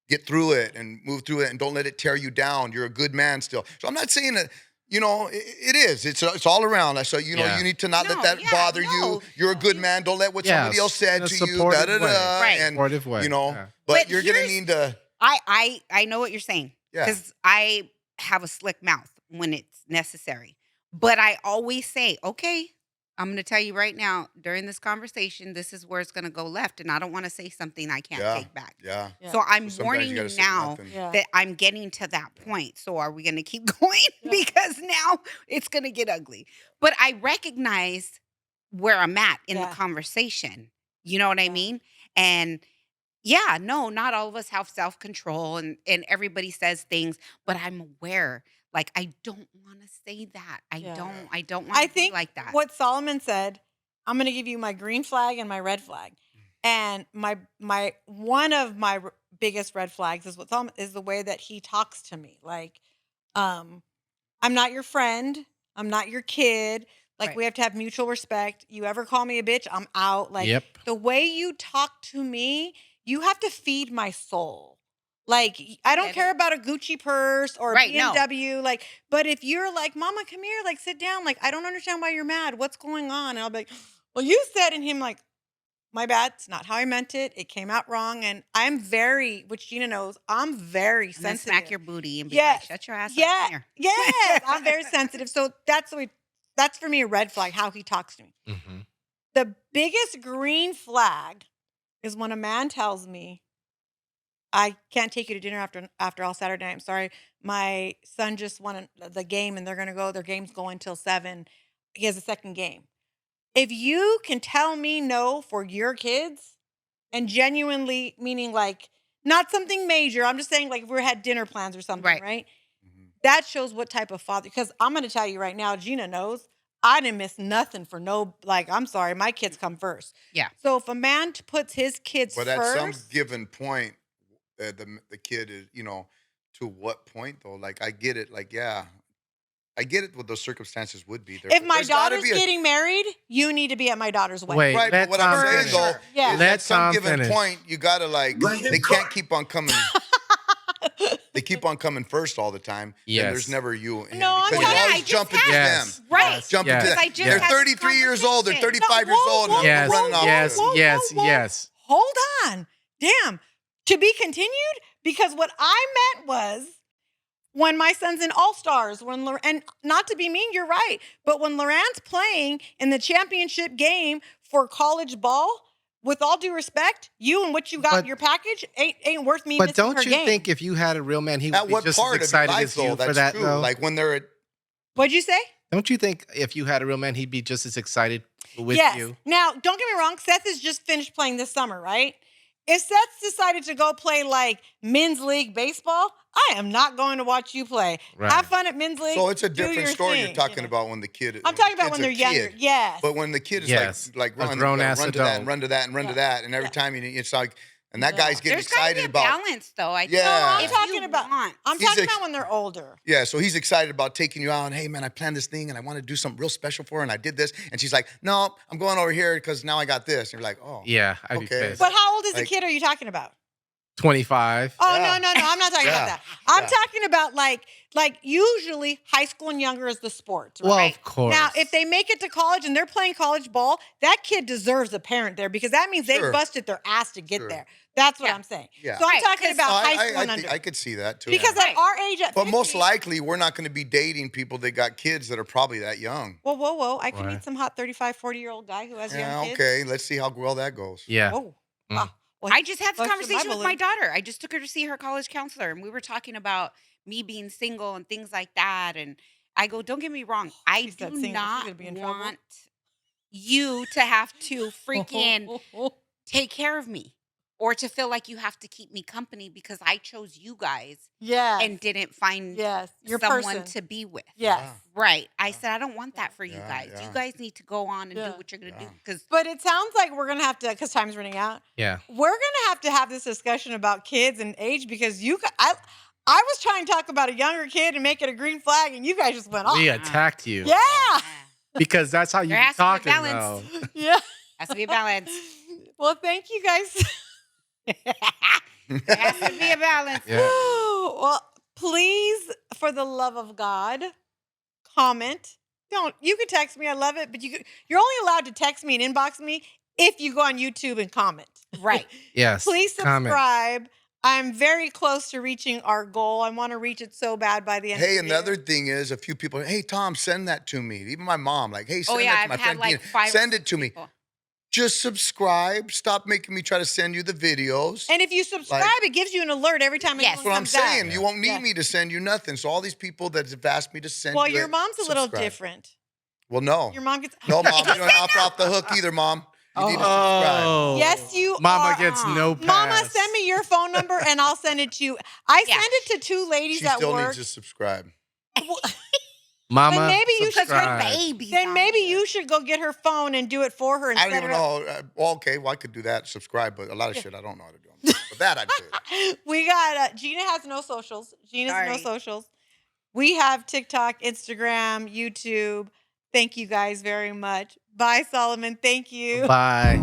B: get through it and move through it, and don't let it tear you down. You're a good man still. So I'm not saying that. It is. It's all around. So
C: Yeah.
B: you need to not
D: No,
B: let that
D: yeah,
B: bother
D: no.
B: you. You're a good man. Don't let what
C: Yeah,
B: somebody else said
C: in a
B: to you.
C: supportive
B: Da, da,
C: way.
B: da,
D: Right.
B: and
C: Supportive way, yeah.
B: but
D: But
B: you're gonna
D: here's-
B: need to.
D: I know what you're saying.
B: Yeah.
D: Because I have a slick mouth when it's necessary. But I always say, okay, I'm going to tell you right now, during this conversation, this is where it's going to go left. And I don't want to say something I can't
B: Yeah.
D: take back.
B: Yeah.
A: Yeah.
D: So I'm
B: Sometimes
D: warning
B: you
D: you
B: gotta say
D: now
B: nothing.
A: Yeah.
D: that I'm getting to that point. So are we going to keep going?
A: Yeah.
D: Because now it's going to get ugly. But I recognize where I'm at in
A: Yeah.
D: the conversation. You know what I
A: Yeah.
D: mean? And yeah, no, not all of us have self-control and everybody says things, but I'm aware. Like, I don't want to say that. I
A: Yeah.
D: don't want
A: I
D: to be
A: think
D: like that.
A: what Solomon said, I'm going to give you my green flag and my red flag. And my one of my biggest red flags is is the way that he talks to me. Like, I'm not your friend. I'm not your kid. Like,
D: Right.
A: we have to have mutual respect. You ever call me a bitch, I'm out. Like,
C: Yep.
A: the way you talk to me, you have to feed my soul. Like, I don't
D: Get
A: care
D: it.
A: about a Gucci purse or a
D: Right, no.
A: BMW. Like, but if you're like, Mama, come here, like, sit down. Like, I don't understand why you're mad. What's going on? And I'll be like, well, you said, and him like, my bad. It's not how I meant it. It came out wrong. And I'm very, which Gina knows, I'm very
D: And then
A: sensitive.
D: smack your booty and be
A: Yeah.
D: like, shut your ass up.
A: Yeah.
D: Come here.
A: Yes, I'm very sensitive. So that's for me a red flag, how he talks to me.
C: Mm-hmm.
A: The biggest green flag is when a man tells me, I can't take you to dinner after all Saturday night. I'm sorry. My son just won the game and their game's going till 7. He has a second game. If you can tell me no for your kids, and genuinely meaning like not something major, I'm just saying like if we had dinner plans or something, right?
B: Mhm.
A: That shows what type of father, because I'm going to tell you right now, Gina knows, I didn't miss nothing for no, like, I'm sorry, my kids come first.
D: Yeah.
A: So if a man puts his kids
B: But
A: first.
B: at some given point, the kid is, to what point though? Like I get it. Like yeah, I get it. What those circumstances would be there.
A: If
B: but
A: my
B: there's gotta
A: daughter's
B: be
A: getting married, you need to be at my daughter's wedding.
C: Wait,
B: right.
C: let
B: But what
C: Tom
B: I'm saying
C: finish.
B: though,
A: Yeah.
B: is
C: Let
B: at some
C: Tom
B: given
C: finish.
B: point, you gotta like they can't keep on coming. They keep on coming first all the time. And
C: Yes.
B: there's never you and him
A: No, I'm
B: because you
A: telling you,
B: always
A: I just
B: jump into
C: Yes.
B: them.
D: Right.
B: Jump
C: Yes.
B: into
D: Because I
B: that.
D: just
B: They're
D: had this
B: 33 years old. They're
D: conversation.
B: 35 years
A: whoa,
B: old.
A: whoa,
B: And
C: Yes,
B: they're running off.
C: yes,
B: with it.
C: yes, yes.
A: Hold on. Damn. To be continued? Because what I meant was when my son's in All-Stars, and not to be mean, you're right, but when Loran's playing in the championship game for college ball, with all due respect, you and what you got
C: But-
A: in your package ain't worth me
C: But
A: missing
C: don't
A: her
C: you
A: game.
C: think if you had a real man, he would
B: At
C: be
B: what
C: just
B: part
C: as
B: of your
C: excited
B: life
C: as you
B: though?
C: for
B: That's
C: that,
B: true.
C: though?
B: Like when they're
A: What'd you say?
C: Don't you think if you had a real man, he'd be just as excited with
A: Yes.
C: you?
A: Now, don't get me wrong. Seth has just finished playing this summer, right? if Seth's decided to go play like men's league baseball, I am not going to watch you play.
C: Right.
A: Have fun at men's league.
B: So it's a
A: do
B: different
A: your
B: story
A: thing,
B: you're talking about when the kid.
A: I'm
B: the
A: talking about
B: kid's
A: when
B: a
A: they're younger.
B: kid.
A: Yes.
B: But when the kid is
C: Yes.
B: like
C: A
B: run,
C: grown-ass
B: run to that, and
C: adult.
B: run to that, and run to that, and every time it's like, and that guy's getting
D: There's got to be
B: excited
D: a
B: about.
D: balance, though. I
B: Yeah.
A: No, I'm
D: if
A: talking
D: you
A: about.
D: want.
A: I'm
B: He's
A: talking
B: ex-
A: about when they're older.
B: Yeah, so he's excited about taking you out, and hey man, I planned this thing, and I want to do something real special for her, and I did this, and she's like, no, I'm going over here because now I got this. And you're like, oh,
C: Yeah, I'd be
B: Okay.
C: pissed.
A: But how old is the
B: Like-
A: kid are you talking about?
C: 25.
A: Oh
B: Yeah.
A: no, I'm not talking
B: Yeah.
A: about that. I'm
B: Yeah.
A: talking about like usually high school and younger is the sport. Right?
C: Well, of course.
A: Now, if they make it to college and they're playing college ball, that kid deserves a parent there because that means
B: Sure.
A: they busted their ass to get
B: Sure.
A: there. That's what
D: Yeah.
A: I'm saying.
B: Yeah.
A: So I'm
D: Right,
A: talking
D: 'cause-
A: about
B: No,
A: high school and
B: I think
A: under.
B: I could see that too.
A: Because
D: Yeah.
A: at our age, at
B: But most
A: 50
B: likely, we're not going to be dating people that got kids that are probably that young.
A: Whoa. I can
C: Right.
A: meet some hot 35, 40-year-old guy who has
B: Yeah,
A: young kids.
B: okay. Let's see how well that goes.
C: Yeah.
A: Whoa.
C: Mm.
A: Ah, well,
D: I just had this
A: busted my
D: conversation with my
A: balloon.
D: daughter. I just took her to see her college counselor, and we were talking about me being single and things like that. And I go, don't get me wrong, I
A: She
D: do
A: said single, she's
D: not
A: gonna be in trouble.
D: want you to have to freaking take care of me or to feel like you have to keep me company because I chose you guys
A: Yes.
D: and didn't find
A: Yes. Your
D: someone
A: person.
D: to be with.
A: Yes.
B: Yeah.
D: Right. I
B: Yeah.
D: said, I don't want that for you
B: Yeah,
D: guys. You
B: yeah.
D: guys need to go on and
A: Yeah.
D: do what you're going to
B: Yeah.
D: do. Because
A: But it sounds like we're gonna have to, because time's running out.
C: Yeah.
A: We're gonna have this discussion about kids and age because I was trying to talk about a younger kid and make it a green flag, and you guys just went off.
C: We attacked you.
A: Yeah.
C: Because that's how you
D: There
C: be
D: has to be a
C: talking
D: balance.
C: though.
A: Yeah.
D: has to be a balance.
A: Well, thank you guys.
D: There has to be a balance.
C: Yeah.
A: Well, please, for the love of God, comment. You can text me. I love it, but you're only allowed to text me and inbox me if you go on YouTube and comment.
D: Right.
C: Yes.
A: Please
C: Comment.
A: subscribe. I'm very close to reaching our goal. I want to reach it so bad by the end.
B: Hey,
A: of the year.
B: another thing is a few people, hey, Tom, send that to me. Even my mom, like, hey,
D: Oh
B: send
D: yeah,
B: that to
D: I've
B: my
D: had
B: friend.
D: like
B: Gina.
D: 5 or
B: Send
D: 6
B: it to me.
D: people.
B: Just subscribe. Stop making me try to send you the videos.
A: And if you subscribe, it gives you an alert every time.
D: Yes.
B: That's what I'm
A: comes out.
B: saying. You won't need
A: Yeah.
B: me to send you nothing. So all these people that have asked me to send
A: Well,
B: you
A: your
B: it,
A: mom's a little
B: subscribe.
A: different.
B: Well, no.
A: Your mom gets
B: No, Mom, you don't off the hook either, Mom. You need to subscribe.
C: Oh.
A: Yes, you
C: Mama
A: are.
C: gets no pass.
A: Mama, send me your phone number and I'll send it to you. I
D: Yeah.
A: send it to 2 ladies
B: She
A: at
B: still
A: work.
B: needs to subscribe.
C: Mama,
A: Then maybe you should-
D: Because we're
C: subscribe.
D: babies.
A: Then
D: out
A: maybe
D: here.
A: you should go get her phone and do it for her and
B: I don't
A: set
B: even
A: her up.
B: know. Well, okay, well, I could do that, subscribe, but a lot of shit I don't know how to do. But that I do.
A: We got Gina has no socials. Gina's no
D: Sorry.
A: socials. We have TikTok, Instagram, YouTube. Thank you guys very much. Bye, Solomon. Thank you.
C: Bye.